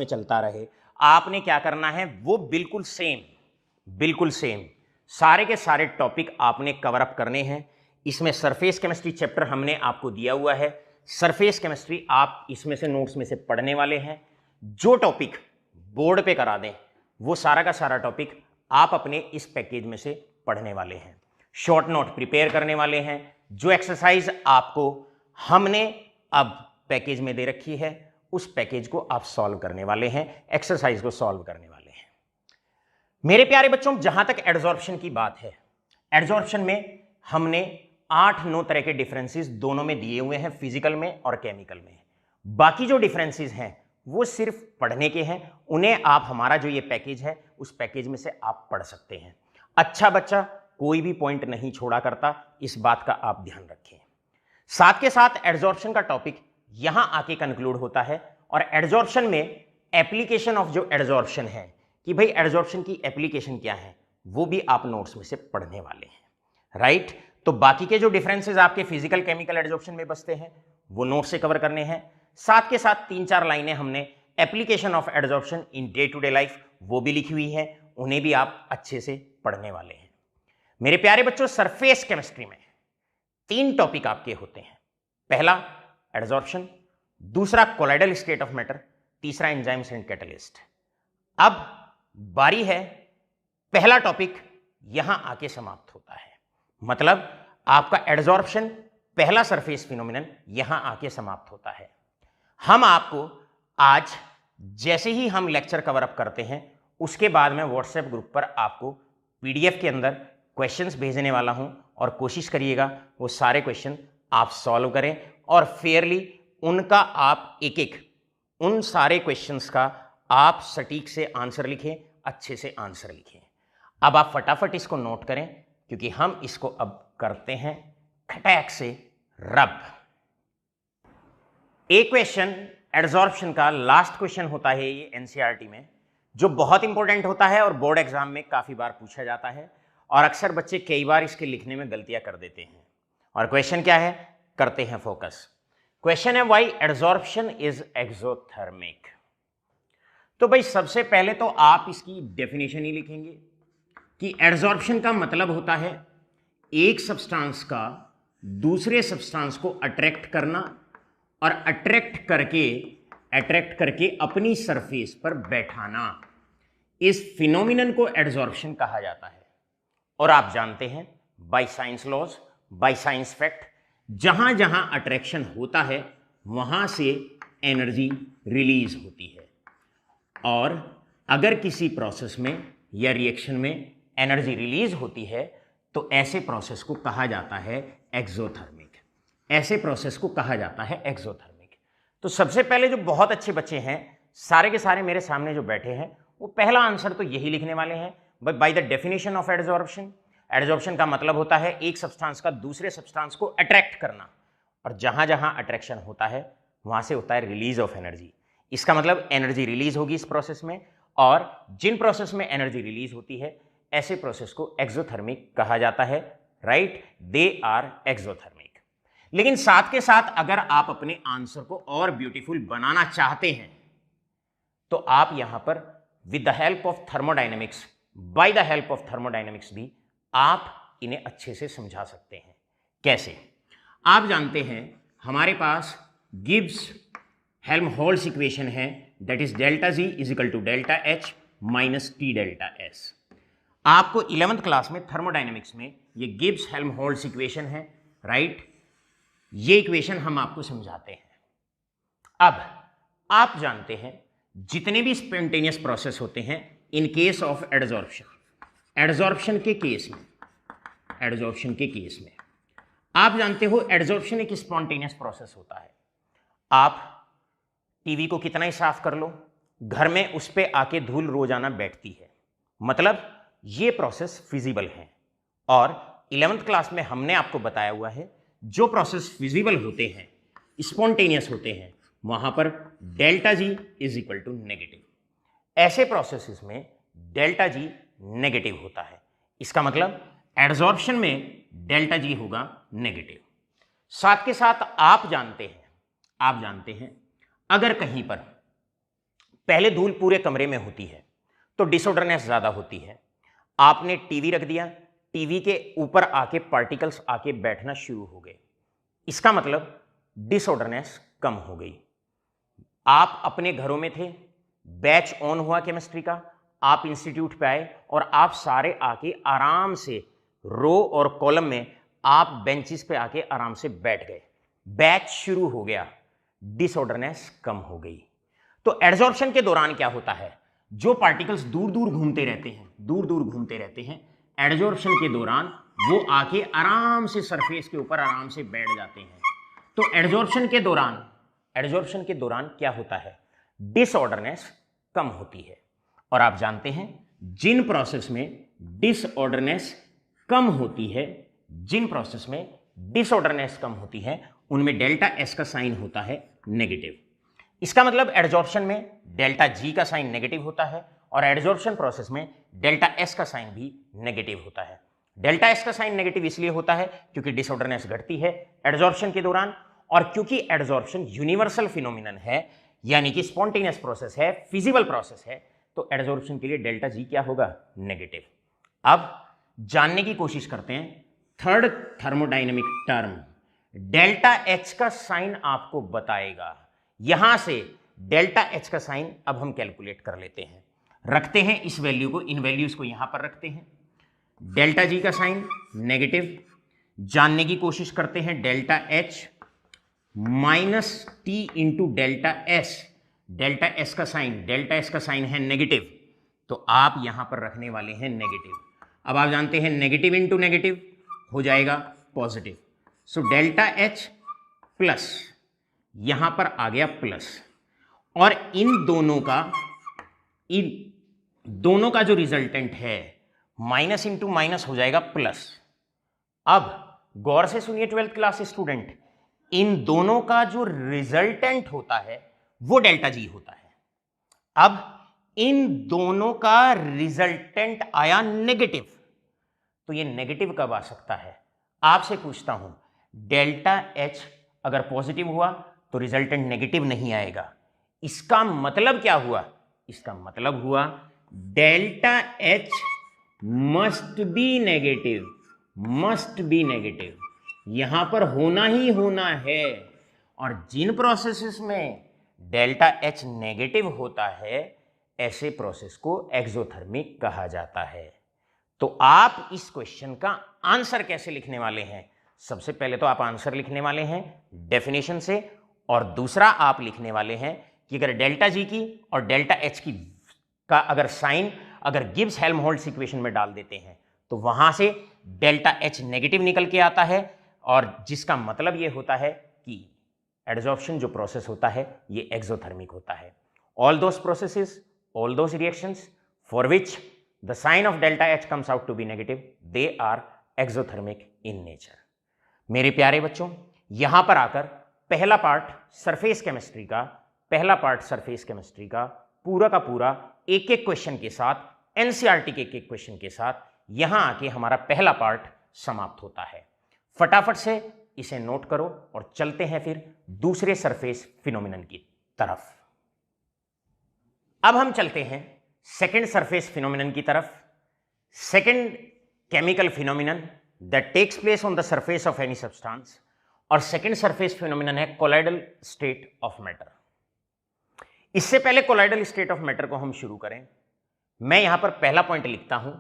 चलता रहे, आपने क्या करना है वो बिल्कुल सेम सारे के सारे टॉपिक आपने कवर अप करने हैं। इसमें सरफेस केमिस्ट्री चैप्टर हमने आपको दिया हुआ है। सरफेस केमिस्ट्री आप इसमें से नोट्स में से पढ़ने वाले हैं। जो टॉपिक बोर्ड पे करा दें वो सारा का सारा टॉपिक आप अपने इस पैकेज में से पढ़ने वाले हैं। शॉर्ट नोट प्रिपेयर करने वाले हैं। जो एक्सरसाइज आपको हमने अब पैकेज में दे रखी है उस पैकेज को आप सॉल्व करने वाले हैं, एक्सरसाइज को सॉल्व करने वाले हैं। मेरे प्यारे बच्चों, जहां तक एडजॉर्प्शन की बात है, एडजॉर्प्शन में हमने 8-9 तरह के डिफरेंसेस दोनों में दिए हुए हैं, फिजिकल में और केमिकल में। बाकी जो डिफरेंसेस हैं वो सिर्फ पढ़ने के हैं, उन्हें आप हमारा जो ये पैकेज है उस पैकेज में से आप पढ़ सकते हैं। अच्छा बच्चा कोई भी पॉइंट नहीं छोड़ा करता, इस बात का आप ध्यान रखें। साथ के साथ एडजॉर्प्शन का टॉपिक यहां आके कंक्लूड होता है। और एडजॉर्प्शन में एप्लीकेशन ऑफ जो एडजॉर्प्शन है कि भाई एडजॉर्प्शन की एप्लीकेशन क्या है, वो भी आप नोट्स में से पढ़ने वाले हैं, राइट। तो बाकी के जो डिफरेंसेस आपके फिजिकल केमिकल एडजॉर्प्शन में बचते हैं वो नोट से कवर करने हैं। साथ के साथ 3-4 लाइनें हमने application of adsorption in day to day life वो भी लिखी हुई है, उन्हें भी आप अच्छे से पढ़ने वाले हैं। मेरे प्यारे बच्चों, सरफेस केमिस्ट्री में 3 टॉपिक आपके होते हैं। पहला एडजॉर्प्शन, दूसरा कोलाइडल स्टेट ऑफ मैटर, तीसरा एंजाइम्स एंड कैटलिस्ट। अब बारी है, पहला टॉपिक यहां आके समाप्त होता है, मतलब आपका एडजॉर्प्शन पहला सरफेस फिनोमिनन यहां आके समाप्त होता है। हम आपको आज जैसे ही हम लेक्चर कवर अप करते हैं उसके बाद में व्हाट्सएप ग्रुप पर आपको पीडीएफ के अंदर क्वेश्चंस भेजने वाला हूं और कोशिश करिएगा वो सारे क्वेश्चन आप सॉल्व करें और फेयरली उनका आप एक एक उन सारे क्वेश्चंस का आप सटीक से आंसर लिखें, अच्छे से आंसर लिखें। अब आप फटाफट इसको नोट करें क्योंकि हम इसको अब करते हैं खटैक से रब। एक क्वेश्चन एडजॉर्प्शन का लास्ट क्वेश्चन होता है ये एनसीईआरटी में, जो बहुत इंपॉर्टेंट होता है और बोर्ड एग्जाम में काफी बार पूछा जाता है और अक्सर बच्चे कई बार इसके लिखने में गलतियां कर देते हैं। और क्वेश्चन क्या है, करते हैं फोकस। क्वेश्चन है व्हाई एडजॉर्प्शन इज एक्सोथर्मिक। तो भाई सबसे पहले तो आप इसकी डेफिनेशन ही लिखेंगे कि एडजॉर्प्शन का मतलब होता है एक सब्सटेंस का दूसरे सब्सटेंस को अट्रैक्ट करना और अट्रैक्ट करके अपनी सरफेस पर बैठाना। इस फिनोमिनन को एडजॉर्प्शन कहा जाता है। और आप जानते हैं by science laws, by science fact, जहां जहां अट्रैक्शन होता है वहां से एनर्जी रिलीज होती है। और अगर किसी प्रोसेस में या रिएक्शन में एनर्जी रिलीज होती है तो ऐसे प्रोसेस को कहा जाता है एक्सोथर्मिक। ऐसे प्रोसेस को कहा जाता है एक्सोथर्मिक। तो सबसे पहले जो बहुत अच्छे बच्चे हैं सारे के सारे मेरे सामने जो बैठे हैं वो पहला आंसर तो यही लिखने वाले हैं, by the definition of adsorption. Adsorption का मतलब होता है एक सब्सटेंस का दूसरे सब्सटेंस को अट्रैक्ट करना, और जहां जहां अट्रैक्शन होता है वहां से होता है रिलीज ऑफ एनर्जी। इसका मतलब एनर्जी रिलीज होगी इस प्रोसेस में, और जिन प्रोसेस में एनर्जी रिलीज होती है ऐसे प्रोसेस को एक्सोथर्मिक कहा जाता है, राइट। They are exothermic. लेकिन साथ के साथ अगर आप अपने आंसर को और ब्यूटीफुल बनाना चाहते हैं तो आप यहां पर with the help of thermodynamics, by the help of thermodynamics भी आप इन्हें अच्छे से समझा सकते हैं। कैसे? आप जानते हैं हमारे पास गिब्स हेल्महोल्ट्ज इक्वेशन है, that is delta G is equal to delta H minus T delta S. आपको 11th क्लास में थर्मोडायनेमिक्स में ये गिब्स हेल्महोल्ट्ज इक्वेशन है, राइट। ये इक्वेशन हम आपको समझाते हैं। अब आप जानते हैं जितने भी स्पॉन्टेनियस प्रोसेस होते हैं in case of adsorption, adsorption के केस में आप जानते हो एडजॉर्प्शन एक स्पॉन्टेनियस प्रोसेस होता है। आप टीवी को कितना ही साफ कर लो, घर में उस पे आके धूल रोजाना बैठती है, मतलब ये प्रोसेस फिजिबल है। और 11th क्लास में हमने आपको बताया हुआ है जो प्रोसेस फिजिबल होते हैं, स्पॉन्टेनियस होते हैं, वहां पर delta G is equal to negative. ऐसे प्रोसेसेस में डेल्टा जी नेगेटिव होता है। इसका मतलब एडजॉर्प्शन में डेल्टा जी होगा नेगेटिव। साथ के साथ आप जानते हैं अगर कहीं पर पहले धूल पूरे कमरे में होती है तो डिसऑर्डरनेस ज्यादा होती है। आपने टीवी रख दिया, टीवी के ऊपर आके पार्टिकल्स आके बैठना शुरू हो गए, इसका मतलब डिसऑर्डरनेस कम हो गई। आप अपने घरों में थे, बैच ऑन हुआ केमिस्ट्री का, आप इंस्टीट्यूट पे आए और आप सारे आके आराम से रो और कॉलम में आप बेंचेस पे आके आराम से बैठ गए, बैच शुरू हो गया, डिसऑर्डरनेस कम हो गई। तो एडजॉर्प्शन के दौरान क्या होता है, जो पार्टिकल्स दूर दूर घूमते रहते हैं, एडजॉर्प्शन के दौरान वो आके आराम से सरफेस के ऊपर आराम से बैठ जाते हैं। तो एडजॉर्प्शन के दौरान क्या होता है, डिसऑर्डरनेस कम होती है। और आप जानते हैं जिन प्रोसेस में डिसऑर्डरनेस कम होती है उनमें डेल्टा एस का साइन होता है नेगेटिव। इसका मतलब एडजॉर्प्शन में डेल्टा जी का साइन नेगेटिव होता है और एडजॉर्प्शन प्रोसेस में डेल्टा एस का साइन भी नेगेटिव होता है। डेल्टा एस का साइन नेगेटिव इसलिए होता है क्योंकि डिसऑर्डरनेस घटती है एडजॉर्प्शन के दौरान, और क्योंकि एडजॉर्प्शन यूनिवर्सल फिनोमिनन है, यानी कि स्पॉन्टेनियस प्रोसेस है, फिजिबल प्रोसेस है, तो एडजॉर्प्शन के लिए डेल्टा जी क्या होगा? नेगेटिव। अब जानने की कोशिश करते हैं third thermodynamic term, delta H का साइन आपको बताएगा। यहां से डेल्टा एच का साइन अब हम कैलकुलेट कर लेते हैं, रखते हैं इस वैल्यू को, इन वैल्यूज को यहां पर रखते हैं। डेल्टा जी का साइन नेगेटिव, जानने की कोशिश करते हैं delta H minus T into delta S. Delta S का साइन, डेल्टा एस का साइन है नेगेटिव, तो आप यहां पर रखने वाले हैं नेगेटिव। अब आप जानते हैं नेगेटिव इंटू नेगेटिव हो जाएगा positive, so delta H plus, यहां पर आ गया प्लस, और इन दोनों का जो रिजल्टेंट है माइनस इंटू माइनस हो जाएगा प्लस। अब गौर से सुनिए 12th क्लास स्टूडेंट, इन दोनों का जो रिजल्टेंट होता है वो डेल्टा जी होता है। अब इन दोनों का रिजल्टेंट आया नेगेटिव, तो ये नेगेटिव कब आ सकता है? आपसे पूछता हूं, डेल्टा एच अगर पॉजिटिव हुआ तो रिजल्टेंट नेगेटिव नहीं आएगा। इसका मतलब क्या हुआ? इसका मतलब हुआ delta H must be negative, must be negative, यहां पर होना ही होना है। और जिन प्रोसेसेस में डेल्टा एच नेगेटिव होता है ऐसे प्रोसेस को एक्सोथर्मिक कहा जाता है। तो आप इस क्वेश्चन का आंसर कैसे लिखने वाले हैं? सबसे पहले तो आप आंसर लिखने वाले हैं डेफिनेशन से, और दूसरा आप लिखने वाले हैं कि अगर डेल्टा जी की और डेल्टा एच की का अगर साइन अगर गिब्स हेल्महोल्ट्ज इक्वेशन में डाल देते हैं तो वहां से डेल्टा एच नेगेटिव निकल के आता है, और जिसका मतलब ये होता है कि एडजॉर्प्शन जो प्रोसेस होता है ये एक्सोथर्मिक होता है। All those processes, all those reactions for which the sign of delta H comes out to be negative, they are exothermic in nature। मेरे प्यारे बच्चों, यहां पर आकर पहला पार्ट सरफेस केमिस्ट्री का पूरा का पूरा एक एक क्वेश्चन के साथ, एनसीईआरटी के एक क्वेश्चन के साथ यहां आके हमारा पहला पार्ट समाप्त होता है। फटाफट से इसे नोट करो और चलते हैं फिर दूसरे सरफेस फिनोमिनन की तरफ। अब हम चलते हैं सेकेंड सरफेस फिनोमिनन की तरफ। Second chemical phenomenon that takes place on the surface of any substance, और सेकेंड सरफेस फिनोमिनन है कोलाइडल स्टेट ऑफ मैटर। इससे पहले कोलाइडल स्टेट ऑफ मैटर को हम शुरू करें, मैं यहां पर पहला पॉइंट लिखता हूं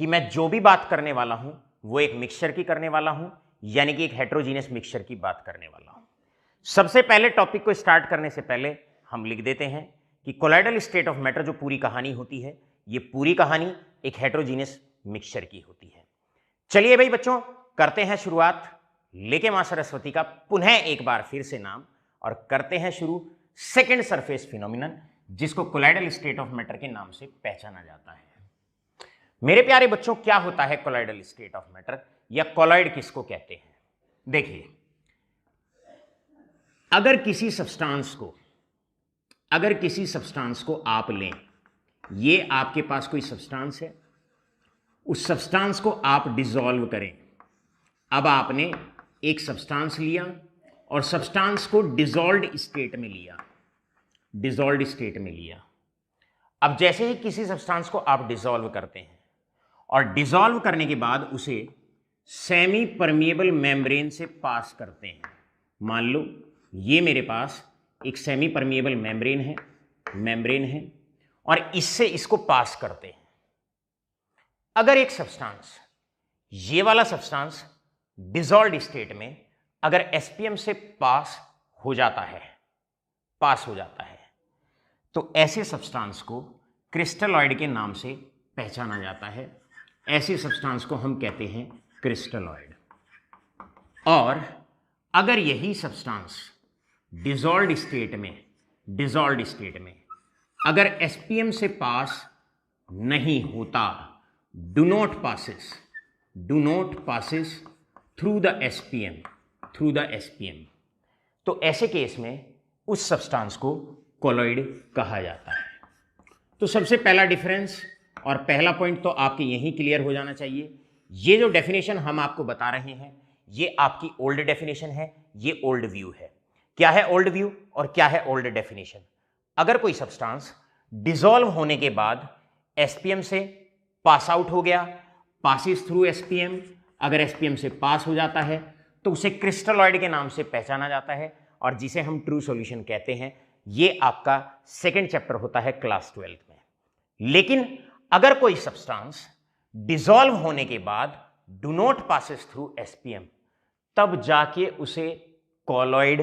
कि मैं जो भी बात करने वाला हूं वो एक मिक्सचर की करने वाला हूं, यानी कि एक हेट्रोजीनियस मिक्सचर की बात करने वाला हूं। सबसे पहले टॉपिक को स्टार्ट करने से पहले हम लिख देते हैं कि कोलाइडल स्टेट ऑफ मैटर जो पूरी कहानी होती है, ये पूरी कहानी एक हेट्रोजीनियस मिक्सचर की होती है। चलिए भाई बच्चों, करते हैं शुरुआत, लेके मां सरस्वती का पुनः एक बार फिर से नाम, और करते हैं शुरू सेकेंड सरफेस फिनोमिनन, जिसको कोलाइडल स्टेट ऑफ मैटर के नाम से पहचाना जाता है। मेरे प्यारे बच्चों, क्या होता है कोलाइडल स्टेट ऑफ मैटर, या कोलॉइड किसको कहते हैं? देखिए, अगर किसी सब्सटेंस को आप लें, ये आपके पास कोई सब्सटेंस है, उस सब्सटेंस को आप डिसॉल्व करें। अब आपने एक सब्सटेंस लिया और सब्सटेंस को डिसॉल्व्ड स्टेट में लिया। अब जैसे ही किसी सब्सटेंस को आप डिसॉल्व करते हैं और डिसॉल्व करने के बाद उसे सेमी परमिएबल मेम्ब्रेन से पास करते हैं। मान लो ये मेरे पास एक सेमी परमिएबल मेम्ब्रेन है और इससे इसको पास करते हैं। अगर एक सब्सटेंस, ये वाला सब्सटेंस डिसॉल्व्ड स्टेट में अगर एसपीएम से पास हो जाता है तो ऐसे सब्सटेंस को क्रिस्टलॉइड के नाम से पहचाना जाता है। ऐसे सब्सटेंस को हम कहते हैं क्रिस्टलॉइड। और अगर यही सब्सटेंस डिसॉल्व्ड स्टेट में अगर एसपीएम से पास नहीं होता, do not passes through the SPM, तो ऐसे केस में उस सब्सटेंस को कोलॉइड कहा जाता है। तो सबसे पहला डिफरेंस और पहला पॉइंट तो आपके यहीं क्लियर हो जाना चाहिए। ये जो डेफिनेशन हम आपको बता रहे हैं ये आपकी ओल्ड डेफिनेशन है, ये ओल्ड व्यू है। क्या है ओल्ड व्यू और क्या है ओल्ड डेफिनेशन? अगर कोई सब्सटेंस डिसॉल्व होने के बाद एसपीएम से पास आउट हो गया, पासिस थ्रू एसपीएम, अगर एसपीएम से पास हो जाता है तो उसे क्रिस्टलॉइड के नाम से पहचाना जाता है और जिसे हम ट्रू सॉल्यूशन कहते हैं। ये आपका सेकंड चैप्टर होता है क्लास 12 में। लेकिन अगर कोई सब्सटेंस डिसॉल्व होने के बाद do not passes through SPM, तब जाके उसे कोलॉइड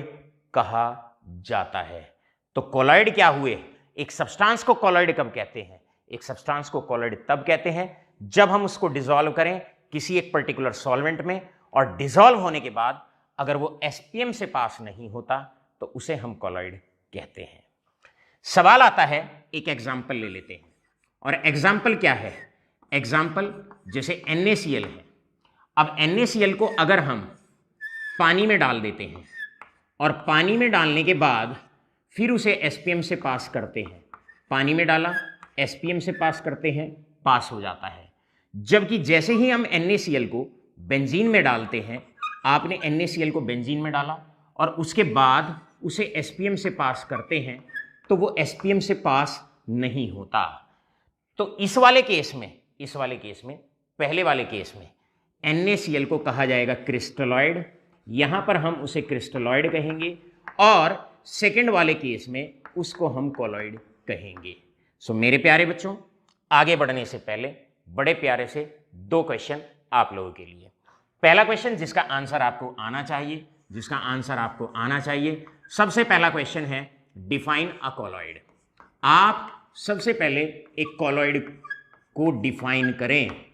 कहा जाता है। तो कोलॉइड क्या हुए? एक सब्सटेंस को कोलॉइड कब कहते हैं? एक सब्सटेंस को कोलॉइड तब कहते हैं जब हम उसको डिसॉल्व करें किसी एक पर्टिकुलर सॉल्वेंट में और डिसॉल्व होने के बाद अगर वो एसपीएम से पास नहीं होता तो उसे हम कोलॉइड कहते हैं। सवाल आता है, एक एग्जांपल ले लेते हैं। और एग्जांपल क्या है? एग्जांपल जैसे NaCl है। अब NaCl को अगर हम पानी में डाल देते हैं और पानी में डालने के बाद फिर उसे एसपीएम से पास करते हैं, पानी में डाला एसपीएम से पास करते हैं, पास हो जाता है। जबकि जैसे ही हम NaCl को बेंजीन में डालते हैं, आपने NaCl को बेंजीन में डाला और उसके बाद उसे एसपीएम से पास करते हैं तो वो एसपीएम से पास नहीं होता। तो इस वाले केस में पहले वाले केस में NaCl को कहा जाएगा क्रिस्टलॉइड, यहां पर हम उसे क्रिस्टलॉइड कहेंगे, और सेकंड वाले केस में उसको हम कोलॉइड कहेंगे। सो मेरे प्यारे बच्चों, आगे बढ़ने से पहले बड़े प्यारे से दो क्वेश्चन आप लोगों के लिए। पहला क्वेश्चन जिसका आंसर आपको आना चाहिए, सबसे पहला क्वेश्चन है डिफाइन अ कोलॉइड। आप सबसे पहले एक कोलॉइड को डिफाइन करें,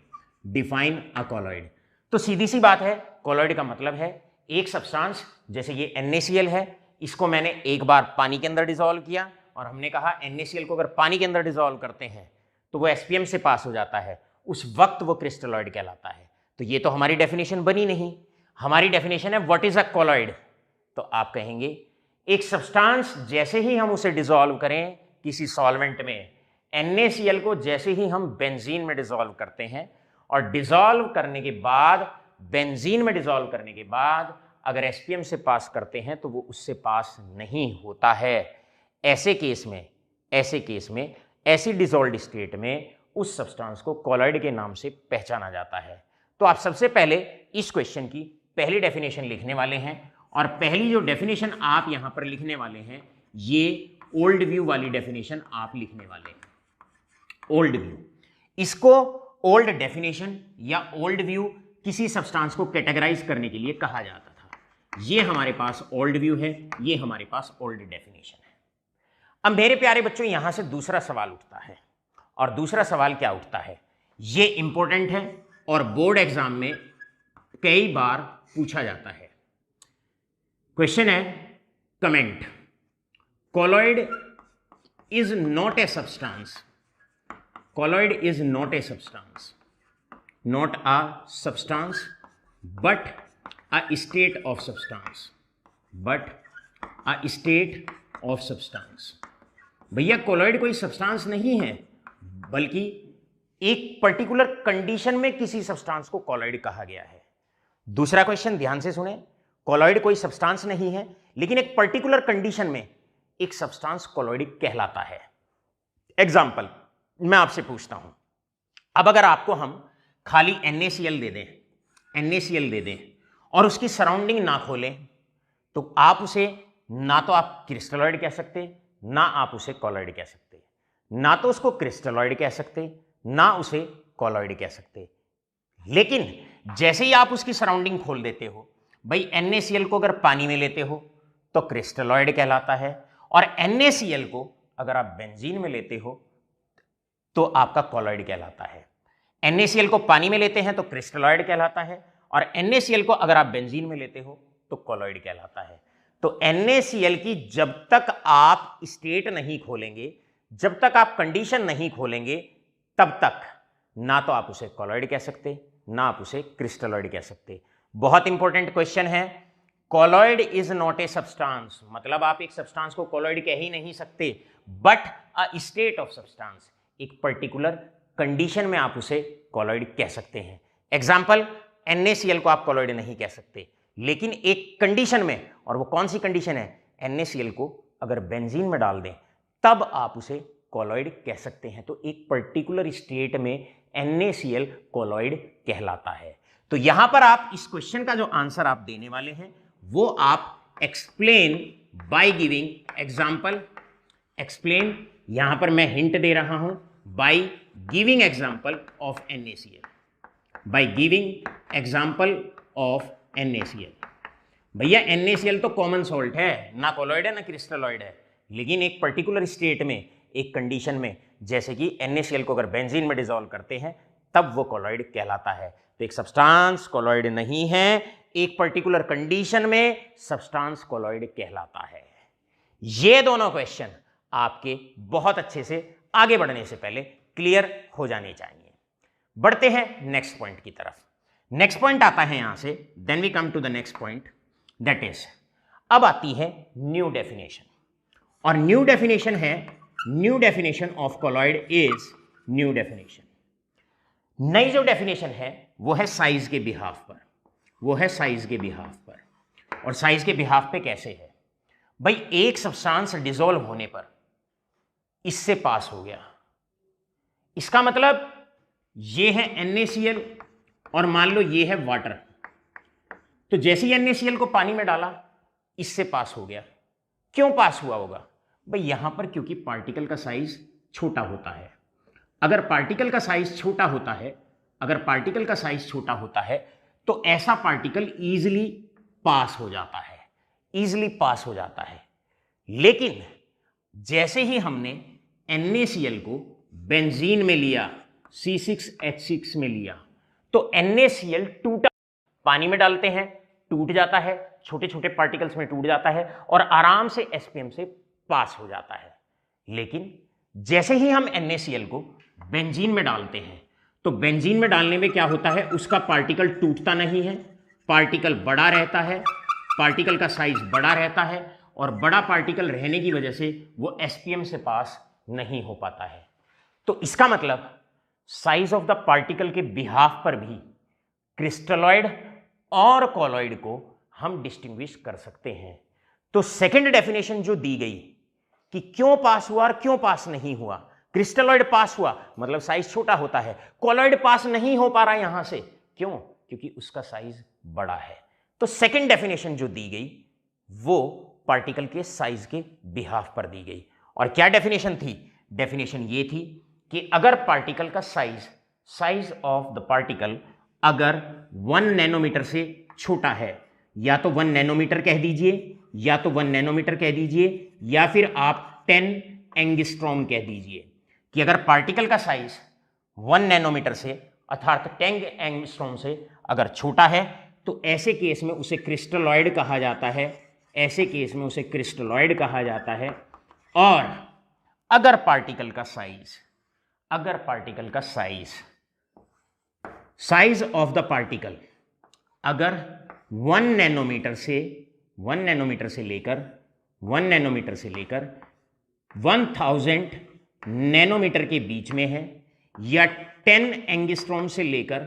डिफाइन अ कोलॉइड। तो सीधी सी बात है, कोलॉइड का मतलब है एक सब्सटेंस, जैसे ये NaCl है, इसको मैंने एक बार पानी के अंदर डिसॉल्व किया और हमने कहा NaCl को अगर पानी के अंदर डिसॉल्व करते हैं तो वो एसपीएम से पास हो जाता है, उस वक्त वो क्रिस्टलॉइड कहलाता है। तो ये तो हमारी डेफिनेशन बनी नहीं। हमारी डेफिनेशन है व्हाट इज अ कोलॉइड। तो आप कहेंगे एक सब्सटेंस जैसे ही हम उसे डिसॉल्व करें किसी सॉल्वेंट में, NaCl को जैसे ही हम बेंजीन में डिसॉल्व करते हैं और डिसॉल्व करने के बाद, बेंजीन में डिसॉल्व करने के बाद अगर एसपीएम से पास करते हैं तो वो उससे पास नहीं होता है। ऐसे केस में ऐसी डिसॉल्व्ड स्टेट में उस सब्सटेंस को कोलॉइड के नाम से पहचाना जाता है। तो आप सबसे पहले इस क्वेश्चन की पहली डेफिनेशन लिखने वाले हैं और पहली जो डेफिनेशन आप यहां पर लिखने वाले हैं ये ओल्ड व्यू वाली डेफिनेशन आप लिखने वाले हैं। ओल्ड व्यू, इसको ओल्ड डेफिनेशन या ओल्ड व्यू किसी सब्सटेंस को कैटेगराइज करने के लिए कहा जाता था। ये हमारे पास ओल्ड व्यू है, ये हमारे पास ओल्ड डेफिनेशन है। अब मेरे प्यारे बच्चों यहां से दूसरा सवाल उठता है, और दूसरा सवाल क्या उठता है, ये इंपॉर्टेंट है और बोर्ड एग्जाम में कई बार पूछा जाता है। क्वेश्चन है, comment, colloid is not a substance, colloid is not a substance, not a substance but a state of substance, but a state of substance। भैया colloid कोई सब्सटेंस नहीं है, बल्कि एक पर्टिकुलर कंडीशन में किसी सब्सटेंस को colloid कहा गया है। दूसरा क्वेश्चन ध्यान से सुने, colloid कोई सब्सटेंस नहीं है लेकिन एक पर्टिकुलर कंडीशन में एक सब्सटेंस colloid कहलाता है। एग्जाम्पल मैं आपसे पूछता हूं, अब अगर आपको हम खाली NaCl दे दें और उसकी सराउंडिंग ना खोलें तो आप उसे ना तो आप क्रिस्टलॉइड कह सकते, ना आप उसे कोलॉइड कह सकते, ना तो उसको क्रिस्टलॉइड कह सकते, ना उसे कोलॉइड कह सकते। लेकिन जैसे ही आप उसकी सराउंडिंग खोल देते हो, भाई NaCl को अगर पानी में लेते हो तो क्रिस्टलॉइड कहलाता है, और NaCl को अगर आप बेंजीन में लेते हो तो आपका कोलॉइड कहलाता है। NaCl को पानी में लेते हैं तो क्रिस्टलॉइड कहलाता है, और NaCl को अगर आप बेंजीन में लेते हो तो कोलॉइड कहलाता है। तो NaCl की जब तक आप स्टेट नहीं खोलेंगे, जब तक आप कंडीशन नहीं खोलेंगे, तब तक ना तो आप उसे कोलॉइड कह सकते, ना आप उसे क्रिस्टलॉइड कह सकते। बहुत इंपॉर्टेंट क्वेश्चन है, colloid is not a substance, मतलब आप एक सब्सटेंस को कॉलॉइड कह ही नहीं सकते, but a state of substance, एक पर्टिकुलर कंडीशन में आप उसे कॉलॉइड कह सकते हैं। एग्जाम्पल, NaCl को आप कॉलॉइड नहीं कह सकते, लेकिन एक कंडीशन में, और वो कौन सी कंडीशन है, NaCl को अगर बेंजीन में डाल दें तब आप उसे कॉलॉइड कह सकते हैं। तो एक पर्टिकुलर स्टेट में NaCl कॉलॉइड कहलाता है। तो यहां पर आप इस क्वेश्चन का जो आंसर आप देने वाले हैं वो आप explain by giving example, explain, यहां पर मैं हिंट दे रहा हूं, by giving example of NaCl, by giving example of NaCl। भैया NaCl तो कॉमन सॉल्ट है, ना कॉलॉइड है ना क्रिस्टलॉइड है, लेकिन एक पर्टिकुलर स्टेट में, एक कंडीशन में, जैसे कि NaCl को अगर बेंजीन में डिसॉल्व करते हैं तब वो कॉलॉइड कहलाता है। तो एक सब्सटेंस कॉलॉइड नहीं है, एक पर्टिकुलर कंडीशन में सब्सटेंस कॉलॉइड कहलाता है। ये दोनों क्वेश्चन आपके बहुत अच्छे से आगे बढ़ने से पहले क्लियर हो जाने चाहिए। बढ़ते हैं नेक्स्ट पॉइंट की तरफ। नेक्स्ट पॉइंट आता है यहां से, then we come to the next point, that is, अब आती है न्यू डेफिनेशन, और न्यू डेफिनेशन है, new definition of colloid is, new definition, नई जो डेफिनेशन है वो है साइज के बिहाफ पर, वो है साइज के बिहाफ पर। और साइज के बिहाफ पे कैसे है भाई, एक सब्सटेंस डिसॉल्व होने पर इससे पास हो गया, इसका मतलब ये है NaCl और मान लो ये है वाटर, तो जैसे ही NaCl को पानी में डाला इससे पास हो गया। क्यों पास हुआ होगा भाई, यहां पर क्योंकि पार्टिकल का साइज छोटा होता है। अगर पार्टिकल का साइज छोटा होता है, अगर पार्टिकल का साइज छोटा होता है तो ऐसा पार्टिकल इजीली पास हो जाता है, इजीली पास हो जाता है। लेकिन जैसे ही हमने NaCl को बेंजीन में लिया, C6H6 में लिया, तो NaCl टूटा, पानी में डालते हैं टूट जाता है, छोटे छोटे पार्टिकल्स में टूट जाता है और आराम से SPM से पास हो जाता है। लेकिन जैसे ही हम NaCl को बेंजीन में डालते हैं तो बेंजीन में डालने में क्या होता है, उसका पार्टिकल टूटता नहीं है, पार्टिकल बड़ा रहता है, पार्टिकल का साइज बड़ा रहता है, और बड़ा पार्टिकल रहने की वजह से वो SPM से पास नहीं हो पाता है। तो इसका मतलब साइज ऑफ द पार्टिकल के बिहाफ पर भी क्रिस्टलॉइड और कॉलॉइड को हम डिस्टिंग्विश कर सकते हैं। तो सेकंड डेफिनेशन जो दी गई कि क्यों पास हुआ और क्यों पास नहीं हुआ, क्रिस्टलॉइड पास हुआ मतलब साइज छोटा होता है, कॉलॉइड पास नहीं हो पा रहा यहां से, क्यों, क्योंकि उसका साइज बड़ा है। तो सेकंड डेफिनेशन जो दी गई वो पार्टिकल के साइज के बिहाफ पर दी गई। और क्या डेफिनेशन थी, डेफिनेशन ये थी कि अगर पार्टिकल का size, size of the particle अगर 1 नैनोमीटर से छोटा है, या तो 1 नैनोमीटर कह दीजिए, या तो 1 नैनोमीटर कह दीजिए, या फिर आप 10 एंगस्ट्रॉम कह दीजिए, कि अगर पार्टिकल का साइज 1 नैनोमीटर से अर्थात 10 एंगस्ट्रॉम से अगर छोटा है तो ऐसे केस में उसे क्रिस्टलॉइड कहा जाता है, ऐसे केस में उसे क्रिस्टलॉइड कहा जाता है। और अगर पार्टिकल का साइज, अगर पार्टिकल का size, size of the particle अगर 1 नैनोमीटर से, 1 नैनोमीटर से लेकर 1 नैनोमीटर से लेकर 1000 नैनोमीटर के बीच में है, या 10 एंगस्ट्रॉम से लेकर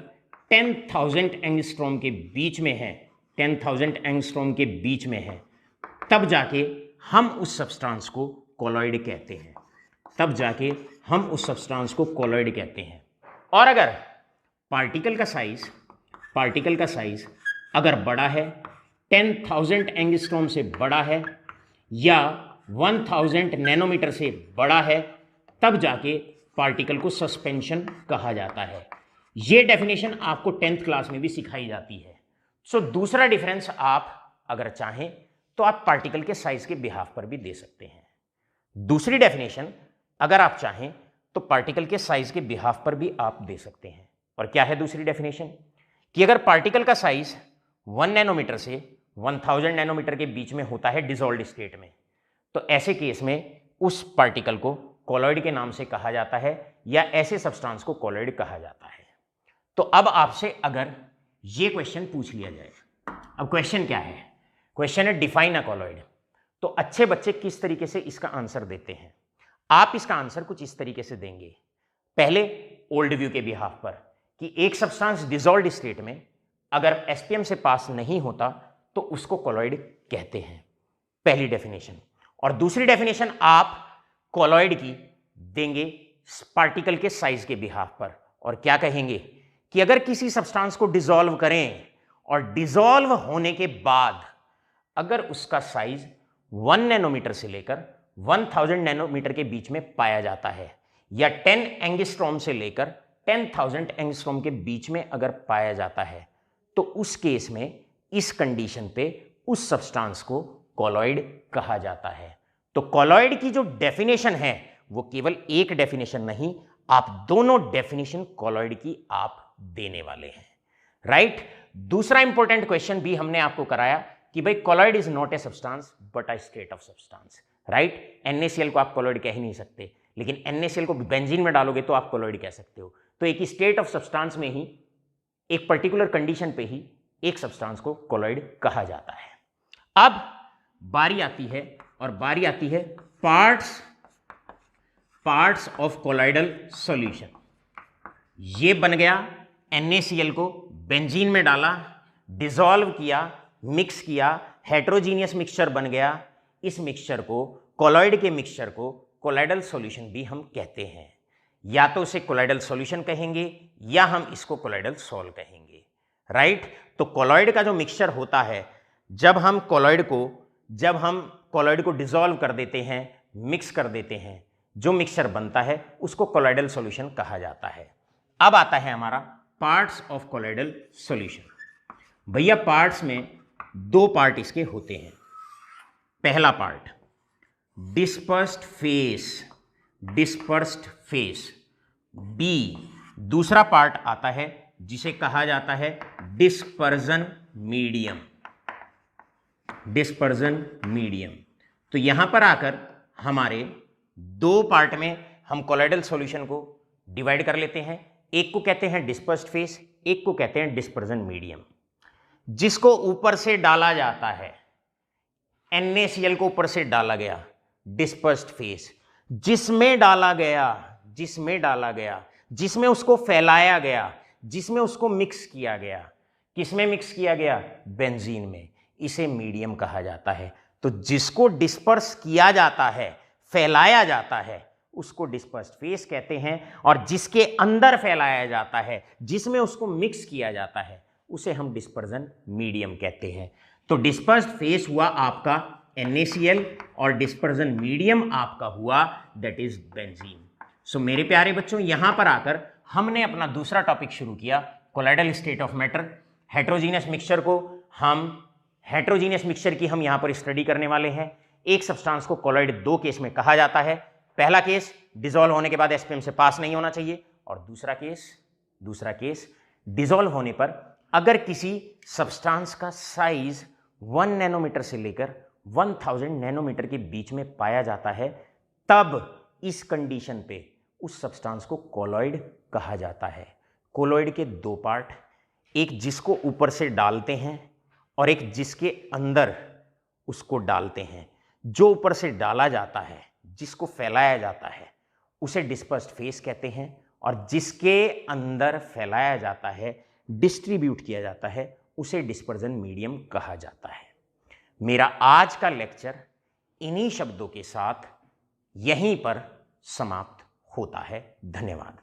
10,000 एंगस्ट्रॉम के बीच में है, 10,000 एंगस्ट्रॉम के बीच में है, तब जाके हम उस सब्सटेंस को कॉलॉइड कहते हैं, तब जाके हम उस सब्सटेंस को कॉलॉइड कहते हैं। और अगर पार्टिकल का साइज, पार्टिकल का साइज अगर बड़ा है, 10,000 एंगस्ट्रॉम से बड़ा है, या 1000 नैनोमीटर से बड़ा है, तब जाके पार्टिकल को सस्पेंशन कहा जाता है। यह डेफिनेशन आपको 10th क्लास में भी सिखाई जाती है। सो दूसरा डिफरेंस आप अगर चाहें तो आप पार्टिकल के साइज के बिहाफ पर भी दे सकते हैं। दूसरी डेफिनेशन अगर आप चाहें तो पार्टिकल के साइज के बिहाफ पर भी आप दे सकते हैं। और क्या है दूसरी डेफिनेशन, कि अगर पार्टिकल का साइज 1 नैनोमीटर से 1000 नैनोमीटर के बीच में होता है डिसॉल्व्ड स्टेट में, तो ऐसे केस में उस पार्टिकल को कॉलॉइड के नाम से कहा जाता है, या ऐसे सब्सटेंस को कॉलॉइड कहा जाता है। तो अब आपसे अगर ये क्वेश्चन पूछ लिया जाए, अब क्वेश्चन क्या है, क्वेश्चन है डिफाइन अ कॉलॉइड। तो अच्छे बच्चे किस तरीके से इसका आंसर देते हैं? आप इसका आंसर कुछ इस तरीके से देंगे। पहले ओल्ड व्यू के बिहाफ पर कि एक सब्सटेंस डिसॉल्व्ड स्टेट में अगर एसपीएम से पास नहीं होता तो उसको कॉलॉइड कहते हैं, पहली डेफिनेशन। और दूसरी डेफिनेशन आप कॉलॉइड की देंगे पार्टिकल के साइज के बिहाफ पर, और क्या कहेंगे कि अगर किसी सब्सटेंस को डिसॉल्व करें और डिसॉल्व होने के बाद अगर उसका साइज 1 नैनोमीटर से लेकर 1000 नैनोमीटर के बीच में पाया जाता है, या 10 एंगस्ट्रॉम से लेकर 10,000 एंगस्ट्रॉम के बीच में अगर पाया जाता है, तो उस केस में इस कंडीशन पे उस सब्सटेंस को कॉलॉइड कहा जाता है। तो कॉलॉइड की जो डेफिनेशन है वो केवल एक डेफिनेशन नहीं, आप दोनों डेफिनेशन कॉलॉइड की आप देने वाले हैं, राइट। दूसरा इंपॉर्टेंट क्वेश्चन भी हमने आपको कराया कि भाई colloid is not a substance but a state of substance, right. NaCl को आप कॉलॉइड कह ही नहीं सकते, लेकिन NaCl को बेंजीन में डालोगे तो आप कॉलॉइड कह सकते हो। तो एक स्टेट ऑफ सब्सटेंस में ही एक पर्टिकुलर कंडीशन पे ही एक सब्सटेंस को कॉलॉइड कहा जाता है। अब बारी आती है पार्ट्स ऑफ कॉलॉइडल सॉल्यूशन। ये बन गया, NaCl को बेंजीन में डाला, डिसॉल्व किया, मिक्स किया, हेटेरोजीनियस मिक्सचर बन गया। इस मिक्सचर को, कॉलॉइड के मिक्सचर को कॉलॉइडल सॉल्यूशन भी हम कहते हैं। या तो उसे कॉलॉइडल सॉल्यूशन कहेंगे या हम इसको कॉलॉइडल सॉल्व कहेंगे, राइट। तो कॉलॉइड का जो मिक्सचर होता है, जब हम कॉलॉइड को डिसॉल्व कर देते हैं, मिक्स कर देते हैं, जो मिक्सचर बनता है उसको कॉलॉइडल सॉल्यूशन कहा जाता है। अब आता है हमारा पार्ट्स ऑफ कॉलॉइडल सॉल्यूशन। भैया पार्ट्स में दो पार्ट इसके होते हैं। पहला पार्ट डिस्पर्स्ड फेस, बी। दूसरा पार्ट आता है जिसे कहा जाता है डिस्पर्जन मीडियम। तो यहां पर आकर हमारे दो पार्ट में हम कॉलॉइडल सॉल्यूशन को डिवाइड कर लेते हैं। एक को कहते हैं डिस्पर्स्ड फेस, एक को कहते हैं डिस्पर्जन मीडियम। जिसको ऊपर से डाला जाता है, NaCl को ऊपर से डाला गया, डिस्पर्स्ड फेस। जिसमें डाला गया, जिसमें उसको फैलाया गया, जिसमें उसको मिक्स किया गया, किसमें मिक्स किया गया? बेंजीन में। इसे मीडियम कहा जाता है। तो जिसको डिस्पर्स किया जाता है, फैलाया जाता है, उसको डिस्पर्स्ड फेस कहते हैं, और जिसके अंदर फैलाया जाता है, जिसमें उसको मिक्स किया जाता है, उसे हम डिस्पर्जन मीडियम कहते हैं। तो डिस्पर्स्ड फेस हुआ आपका NaCl और डिस्पर्जन मीडियम आपका हुआ दैट इज बेंजीन। सो मेरे प्यारे बच्चों, यहां पर आकर हमने अपना दूसरा टॉपिक शुरू किया, colloidal state of matter. Heterogeneous mixture की हम यहां पर स्टडी करने वाले हैं। एक सब्सटेंस को कॉलॉइड दो केस में कहा जाता है। पहला केस डिसॉल्व होने के बाद एसपीएम से पास नहीं होना चाहिए, और दूसरा केस डिसॉल्व होने पर अगर किसी सब्सटेंस का साइज 1 नैनोमीटर से लेकर 1000 नैनोमीटर के बीच में पाया जाता है, तब इस कंडीशन पे उस सब्सटेंस को कॉलॉइड कहा जाता है। कॉलॉइड के दो पार्ट, एक जिसको ऊपर से डालते हैं और एक जिसके अंदर उसको डालते हैं। जो ऊपर से डाला जाता है, जिसको फैलाया जाता है, उसे डिस्पर्स्ड फेस कहते हैं, और जिसके अंदर फैलाया जाता है, डिस्ट्रीब्यूट किया जाता है, उसे डिस्पर्जन मीडियम कहा जाता है। मेरा आज का लेक्चर इन्हीं शब्दों के साथ यहीं पर समाप्त होता है। धन्यवाद।